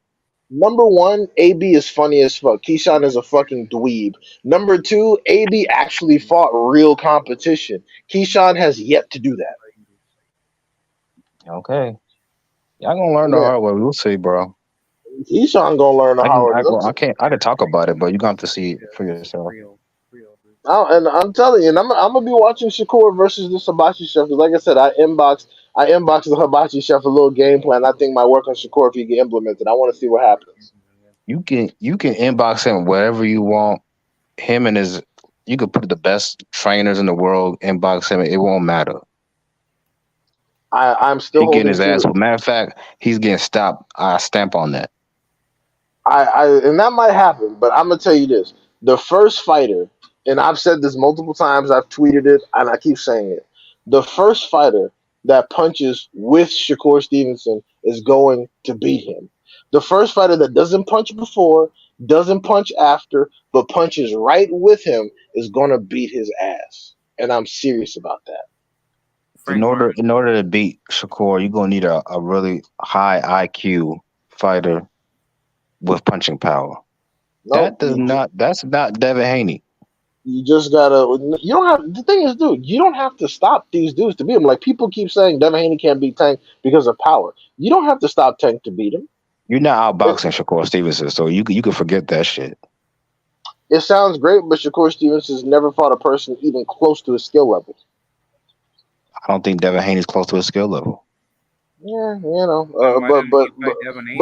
Number one, AB is funny as fuck. Keyshawn is a fucking dweeb. Number two, AB actually fought real competition. Keyshawn has yet to do that. Okay. Y'all gonna learn the Yeah, hard way. We'll see, bro. Keyshawn gonna learn the hard way. I can't I can talk about it, but you're gonna have to see it for yourself. real. And I'm telling you, and I'm gonna be watching Shakur versus this Hibachi chef. 'Cause like I said, I inboxed the Hibachi chef a little game plan. I think might work on Shakur if he get implemented. I want to see what happens. You can inbox him wherever you want. Him and his you could put the best trainers in the world inbox him. It won't matter. I'm still He getting holding his ass. to. Matter of fact, he's getting stopped. I stamp on that. And that might happen, but I'm gonna tell you this: the first fighter, and I've said this multiple times, I've tweeted it, and I keep saying it. The first fighter that punches with Shakur Stevenson is going to beat him. The first fighter that doesn't punch before, doesn't punch after, but punches right with him is gonna beat his ass. And I'm serious about that. In Frank order Martin. in order to beat Shakur, you're gonna need a really high IQ fighter with punching power. Nope, That's not Devin Haney. you just gotta. You don't have. The thing is, dude, you don't have to stop these dudes to beat him. Like people keep saying, Devin Haney can't beat Tank because of power. You don't have to stop Tank to beat him. You're not It, outboxing Shakur Stevenson, so you can forget that shit. it sounds great, but Shakur Stevens has never fought a person even close to his skill level. I don't think Devin Haney's close to his skill level. Yeah, Then why didn't he fight Devin Haney?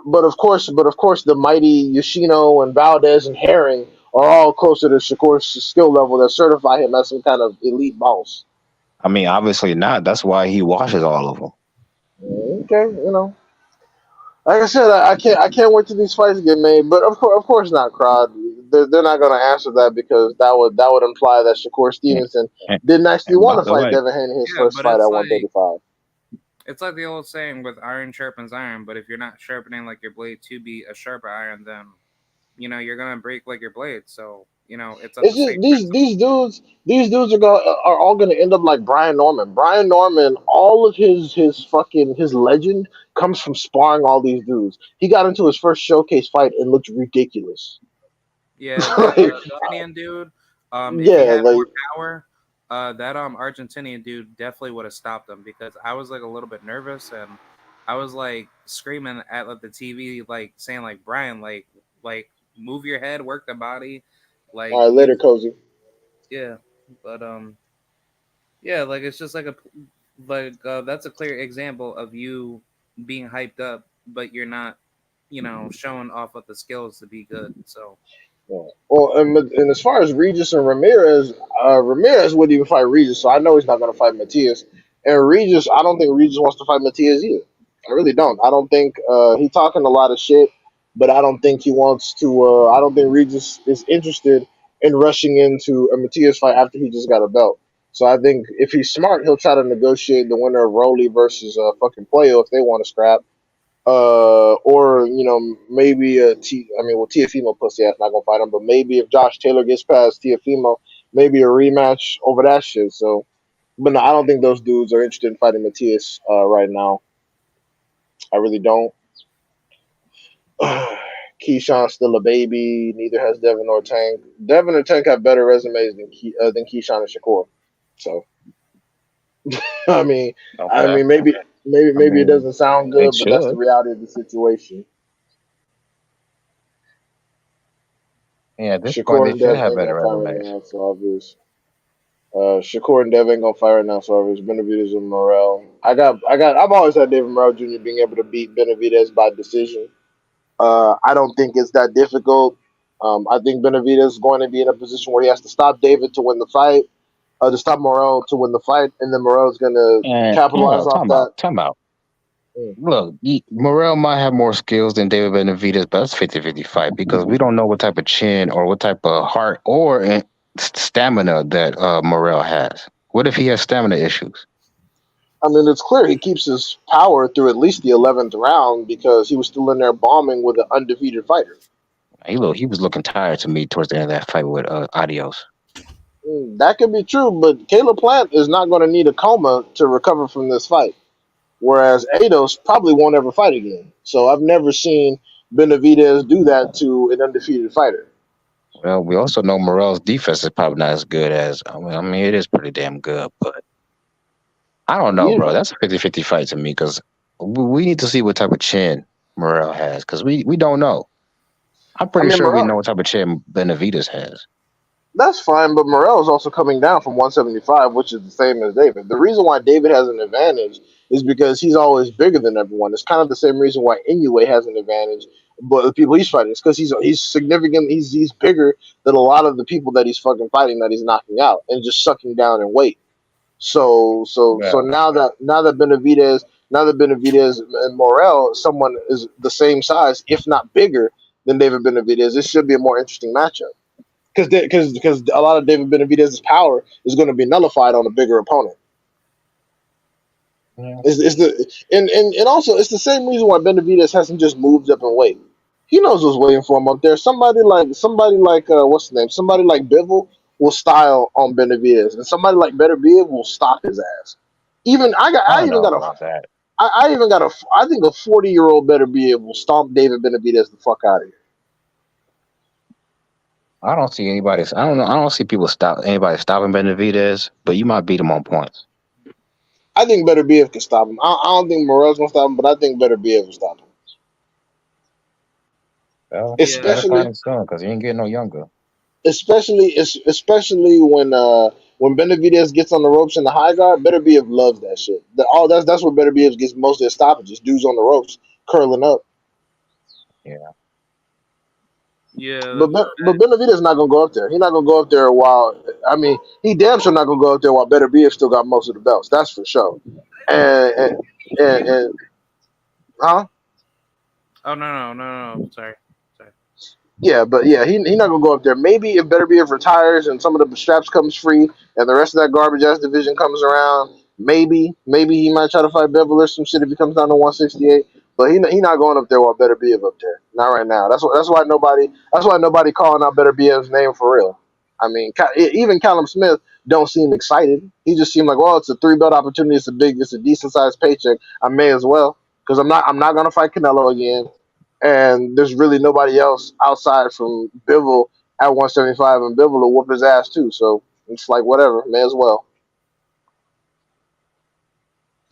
but of course, the mighty Yoshino and Valdez and Herring are all closer to Shakur's skill level that certify him as some kind of elite boss. I mean, obviously not. That's why he washes all of them. Okay, like I said, I can't wait till these fights get made. But of course not, Crowd. They're not going to answer that because that would imply that Shakur And, Stevenson and, didn't actually and by want to the fight way, Devin Haney his Yeah, first but fight at 135. it's like the old saying with iron sharpens iron. But if you're not sharpening like your blade to be a sharper iron, then you're gonna break like your blade. So it's at It's the just same these principle. dudes are all going to end up like Brian Norman. Brian Norman, all of his legend comes from sparring all these dudes. He got into his first showcase fight and looked ridiculous. Yeah, that Like, Argentinian dude. If he yeah, had like more power, that Argentinian dude definitely would have stopped him because I was like a little bit nervous and I was like screaming at like, the TV, like saying like Brian, like move your head, work the body, All like right, later, use cozy. yeah, but yeah, like it's just like a like that's a clear example of you being hyped up, but you're not, showing off of the skills to be good. So Yeah. Well, and as far as Regis and Ramirez, Ramirez wouldn't even fight Regis, so I know he's not going to fight Matias. And Regis, I don't think Regis wants to fight Matias either. I really don't. I don't think he's talking a lot of shit, but I don't think he wants to. I don't think Regis is interested in rushing into a Matias fight after he just got a belt. So I think if he's smart, he'll try to negotiate the winner of Rolly versus fucking Playo if they want to scrap, or maybe I mean, well, Tiafimo pussy ass not gonna fight him, but maybe if Josh Taylor gets past Tiafimo, maybe a rematch over that shit. So, but no, I don't think those dudes are interested in fighting Matias right now. I really don't. Keyshawn's still a baby. Neither has Devin or Tank. Devin or Tank have better resumes than Keyshawn and Shakur. So, I mean, I Okay. mean, maybe I maybe it mean, doesn't sound they good, but that's the should. reality of the situation. Yeah, at this point, Shakur they and should Dev have ain't better gonna fight right resumes. now, so obvious. Shakur and Dev ain't gonna fight right now, so obvious. Benavidez and Morel. I've always had David Morrell Jr. being able to beat Benavidez by decision. I don't think it's that difficult. I think Benavidez is going to be in a position where he has to stop David to win the fight, to stop Morel to win the fight, and then Morel is going to And hold capitalize on, off time that. out, time out. Mm. Look, Morel might have more skills than David Benavidez, but that's 50-50 fight because we don't know what type of chin or what type of heart or stamina that Morel has. What if he has stamina issues? I mean, it's clear he keeps his power through at least the 11th round because he was still in there bombing with an undefeated fighter. He was looking tired to me towards the end of that fight with Adios. That could be true, but Caleb Plant is not going to need a coma to recover from this fight. Whereas Ados probably won't ever fight again. So I've never seen Benavidez do that to an undefeated fighter. Well, we also know Morel's defense is probably not as good as I mean it is pretty damn good, but I don't know, He, bro. That's a 50-50 fight to me because we need to see what type of chin Morel has because we don't know. I'm I pretty mean, sure we Morel, know what type of chin Benavidez has. that's fine, but Morel is also coming down from 175, which is the same as David. The reason why David has an advantage is because he's always bigger than everyone. It's kind of the same reason why Inoue has an advantage, but the people he's fighting is because he's significant. He's bigger than a lot of the people that he's fucking fighting that he's knocking out and just sucking down in weight. So Well, now that Benavidez and Morel, someone is the same size, if not bigger than David Benavidez, this should be a more interesting matchup. Because a lot of David Benavidez's power is going to be nullified on a bigger opponent. yeah. Is the and also it's the same reason why Benavidez hasn't just moved up in weight. He knows what's waiting for him up there. Somebody like what's the name? Somebody like Bivol will style on Benavidez, and somebody like Better Biev will stop his ass. Even I don't know about that. I even got a I think a 40-year-old Better Biev will stomp David Benavidez the fuck out of here. I don't see anybody. I don't know. I don't see people stop anybody stopping Benavidez, but you might beat him on points. I think Better Biev can stop him. I don't think Morel's gonna stop him, but I think Better Biev will stop him. Well, you yeah, better find Especially him soon because he ain't getting no younger. especially when Benavidez gets on the ropes in the high guard, Better Biev loves that shit. That's where Better Biev gets most of his stoppages. Dudes on the ropes curling up. Yeah. yeah, But Benavidez not gonna go up there. He's not gonna go up there while I mean he damn sure not gonna go up there while Better Biev still got most of the belts. That's for sure. And and and huh? oh no, sorry, sorry. Yeah, but yeah, he not gonna go up there. Maybe if Better Be if retires and some of the straps comes free and the rest of that garbage ass division comes around, maybe he might try to fight Bevel or some shit if he comes down to 168. But he not going up there while Better Be up there. Not right now. That's why nobody calling out Better Be's name for real. I mean, even Callum Smith don't seem excited. He just seemed like, well, it's a 3 belt opportunity. It's a decent sized paycheck. I may as well because I'm not gonna fight Canelo again and there's really nobody else outside from Bivol at 175, and Bivol will whoop his ass too. So It's like whatever, may as well.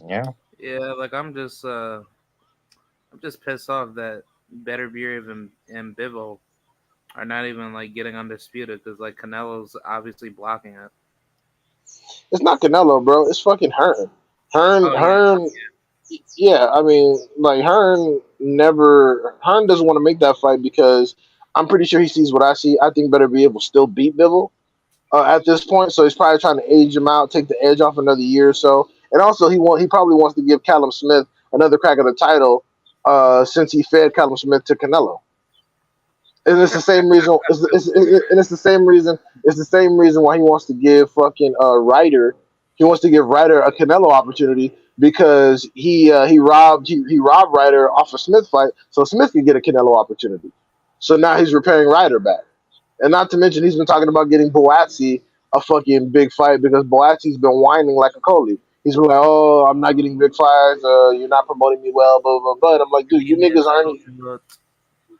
Yeah. Yeah, like I'm just pissed off that Better Beer and Bivol are not even like getting undisputed because like Canelo's obviously blocking it. It's not Canelo, bro. It's fucking Hearn. Oh yeah, Hearn. Yeah, I mean, like Hearn doesn't want to make that fight because I'm pretty sure he sees what I see. I think Better Be able to still beat Bivol at this point, so he's probably trying to age him out, take the edge off another year or so, and also he probably wants to give Callum Smith another crack at the title since he fed Callum Smith to Canelo. And it's the same reason. And it's the same reason. It's the same reason why he wants to give fucking Ryder. He wants to give Ryder a Canelo opportunity because he robbed Ryder off a Smith fight, so Smith could get a Canelo opportunity. So now he's repairing Ryder back, and not to mention he's been talking about getting Boatsi a fucking big fight because Boatsi's been whining like a Coley. He's been like, "Oh, I'm not getting big fights. You're not promoting me well, blah blah blah." And I'm like, I dude, you need niggas his aren't. Hollywood.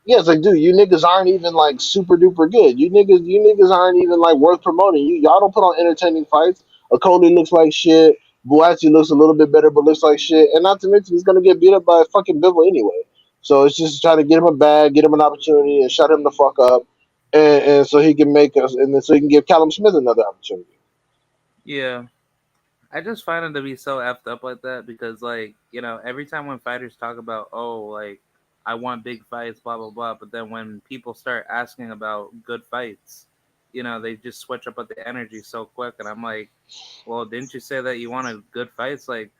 Yeah, it's like, dude, you niggas aren't even like super duper good. You niggas aren't even like worth promoting. Y'all don't put on entertaining fights. Okolie looks like shit. Buatsi looks a little bit better, but looks like shit. And not to mention, he's gonna get beat up by fucking Bivol anyway. So it's just trying to get him a bag, get him an opportunity, and shut him the fuck up, and so he can make us, and then so he can give Callum Smith another opportunity. Yeah, I just find it to be so effed up like that because like every time when fighters talk about like I want big fights, blah blah blah, but then when people start asking about good fights, they just switch up with the energy so quick, and I'm like, well, didn't you say that you wanted good fights? Like,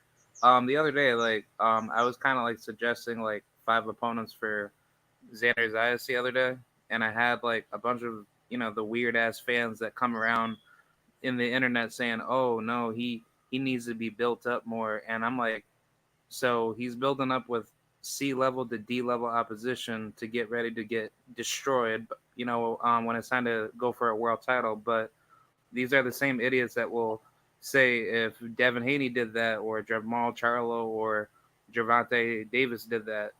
the other day, like, I was kind of like suggesting like 5 opponents for Xander Zayas the other day, and I had like a bunch of the weird ass fans that come around in the internet saying, "Oh no, he needs to be built up more," and I'm like, so he's building up with C level to D level opposition to get ready to get destroyed. When it's time to go for a world title, but these are the same idiots that will say if Devin Haney did that or Jamal Charlo or Gervonta Davis did that,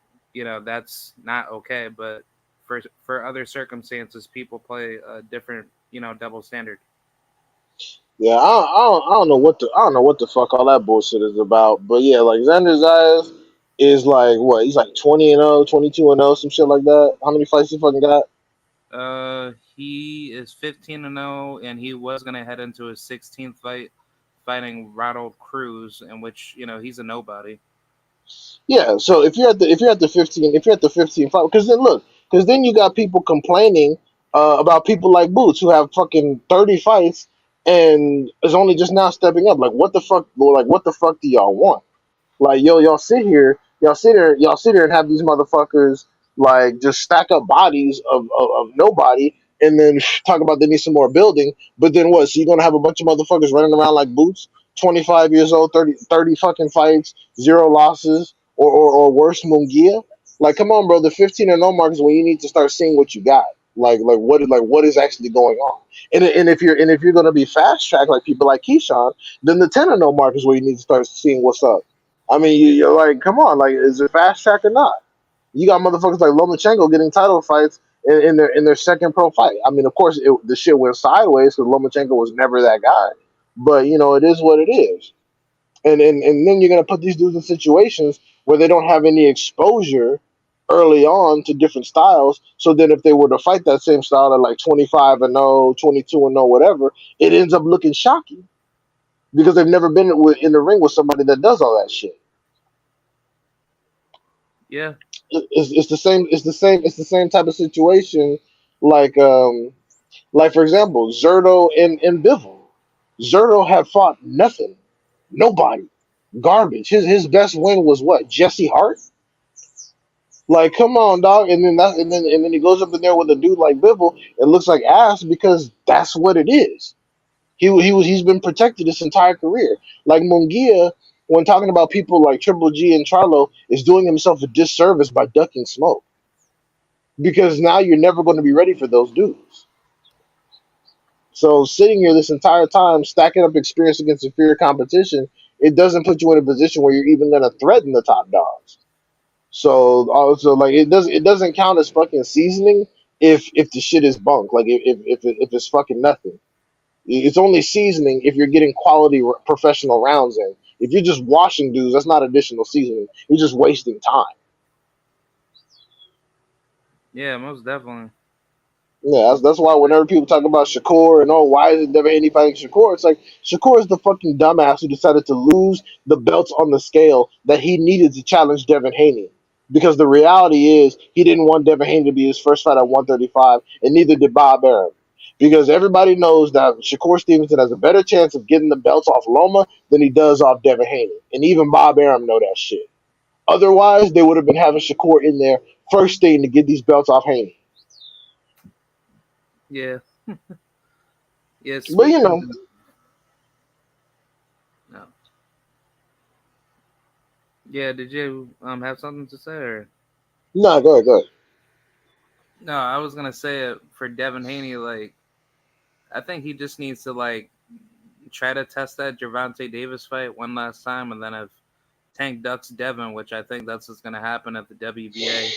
that's not okay. But for other circumstances, people play a different, double standard. Yeah, I don't know what the fuck all that bullshit is about. But yeah, like Xander Zayas is like what? He's like 20-0, 22-0, some shit like that. How many fights he fucking got? He is 15-0, and he was gonna head into his 16th fight, fighting Ronald Cruz, in which he's a nobody. Yeah, so if you're at the 15 fight, because then look, because then you got people complaining about people like Boots who have fucking 30 fights and is only just now stepping up. Like what the fuck? Like what the fuck do y'all want? Like yo, y'all sit here and have these motherfuckers like just stack up bodies of nobody, and then talk about they need some more building. But then what? So you're gonna have a bunch of motherfuckers running around like Boots, 25 years old, 30 fucking fights, zero losses, or worse, Mungia. Like, come on, bro. The 15-0 mark is when you need to start seeing what you got. What is actually going on? And if you're gonna be fast track like people like Keyshawn, then the 10-0 mark is where you need to start seeing what's up. I mean, you're like, come on, like, is it fast track or not? You got motherfuckers like Lomachenko getting title fights in their second pro fight. I mean, of course, the shit went sideways because Lomachenko was never that guy. But it is what it is. And then you're gonna put these dudes in situations where they don't have any exposure early on to different styles. So then, if they were to fight that same style at like 25-0, 22-0, whatever, it ends up looking shocking because they've never been in the ring with somebody that does all that shit. Yeah, It's the same. It's the same type of situation. Like like for example, Zerto and Bivol. Zerto had fought nothing, nobody, garbage. His best win was what? Jesse Hart. Like, come on, dog. And then he goes up in there with a dude like Bivol. It looks like ass because that's what it is. He's been protected his entire career. Like Mungia, when talking about people like Triple G and Charlo, is doing himself a disservice by ducking smoke because now you're never going to be ready for those dudes. So sitting here this entire time, stacking up experience against inferior competition, it doesn't put you in a position where you're even going to threaten the top dogs. So also like it doesn't count as fucking seasoning if the shit is bunk. Like if it's fucking nothing. It's only seasoning if you're getting quality professional rounds in. If you're just washing dudes, that's not additional seasoning. You're just wasting time. Yeah, most definitely. Yeah, that's why whenever people talk about Shakur and why isn't Devin Haney fighting Shakur? It's like Shakur is the fucking dumbass who decided to lose the belts on the scale that he needed to challenge Devin Haney. Because the reality is he didn't want Devin Haney to be his first fight at 135, and neither did Bob Arum. Because everybody knows that Shakur Stevenson has a better chance of getting the belts off Loma than he does off Devin Haney. And even Bob Arum know that shit. Otherwise, they would have been having Shakur in there first thing to get these belts off Haney. Yeah. Yeah, But speaking of no. Yeah, did you have something to say or no, go ahead, go ahead. no, I was gonna say it for Devin Haney, like I think he just needs to like try to test that Gervonta Davis fight one last time, and then if Tank ducks Devin, which I think that's what's gonna happen if the WBA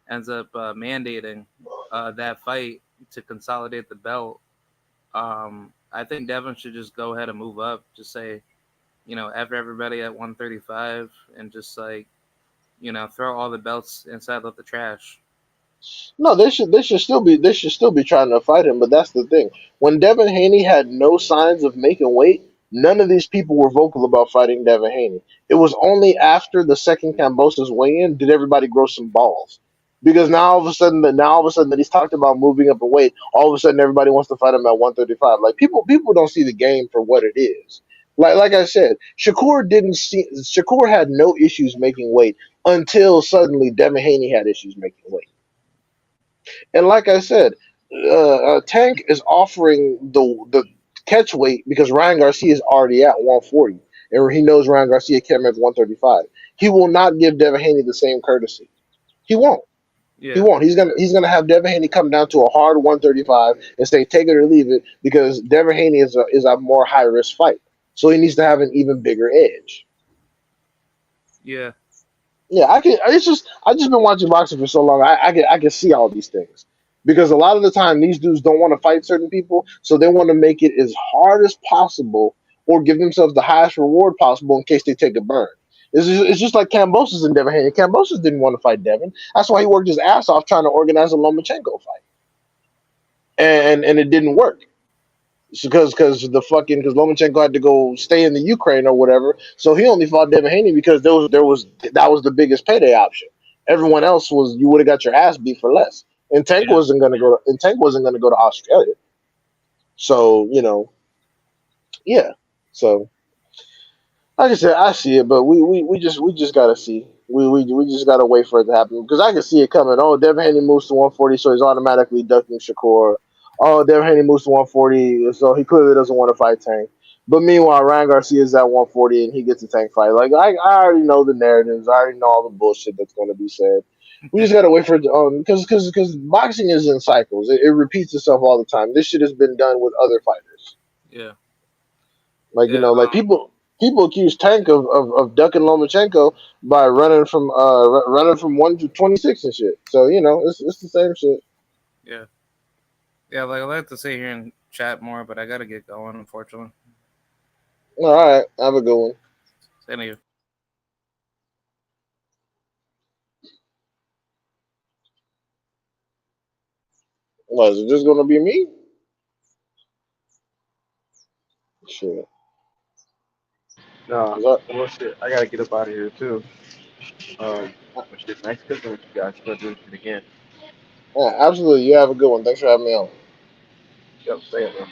ends up mandating that fight to consolidate the belt. I think Devin should just go ahead and move up. Just say, after everybody at 135, and just like, throw all the belts inside of the trash. No, they should still be trying to fight him, but that's the thing. When Devin Haney had no signs of making weight, none of these people were vocal about fighting Devin Haney. It was only after the second Cambosa's weigh-in did everybody grow some balls. Because now all of a sudden that he's talked about moving up in weight, all of a sudden everybody wants to fight him at 135. Like people don't see the game for what it is. Like I said, Shakur had no issues making weight until suddenly Devin Haney had issues making weight. And like I said, Tank is offering the catch weight because Ryan Garcia is already at 140, and he knows Ryan Garcia can't make 135. He will not give Devin Haney the same courtesy. He won't. He Yeah, won't. He's gonna have Devin Haney come down to a hard 135 and say take it or leave it because Devin Haney is a more high risk fight, so he needs to have an even bigger edge. yeah, Yeah, I can. I just been watching boxing for so long. I can see all these things because a lot of the time these dudes don't want to fight certain people, so they want to make it as hard as possible or give themselves the highest reward possible in case they take a burn. It's just like Kambosos and Devin Haney. Kambosos didn't want to fight Devin. That's why he worked his ass off trying to organize a Lomachenko fight, and it didn't work because Lomachenko had to go stay in the Ukraine or whatever. So he only fought Devin Haney because there was that was the biggest payday option. Everyone else was you would have got your ass beat for less. And yeah, Tank wasn't gonna go to Australia. So yeah. So like I said, I see it, but we just gotta see. We just gotta wait for it to happen because I can see it coming. Oh, Devin Haney moves to 140, so he's automatically ducking Shakur. Oh, Devin Haney moves to 140, so he clearly doesn't want to fight Tank. But meanwhile, Ryan Garcia is at 140 and he gets a Tank fight. Like I already know the narratives. I already know all the bullshit that's going to be said. We just gotta wait for it to because boxing is in cycles. It repeats itself all the time. This shit has been done with other fighters. yeah, Like yeah. like people accuse Tank of ducking Lomachenko by running from 1 to 26 and shit. So it's the same shit. Yeah. Yeah, like I like to sit here and chat more, but I gotta get going, unfortunately. All right, have a good one. Same to you. What is it just gonna be me? Shit. Nah, Is that, well shit, I gotta get up out of here too. But shit, nice cooking with you guys. Let's do it again. yeah, absolutely. You have a good one. Thanks for having me on. Yep, same man.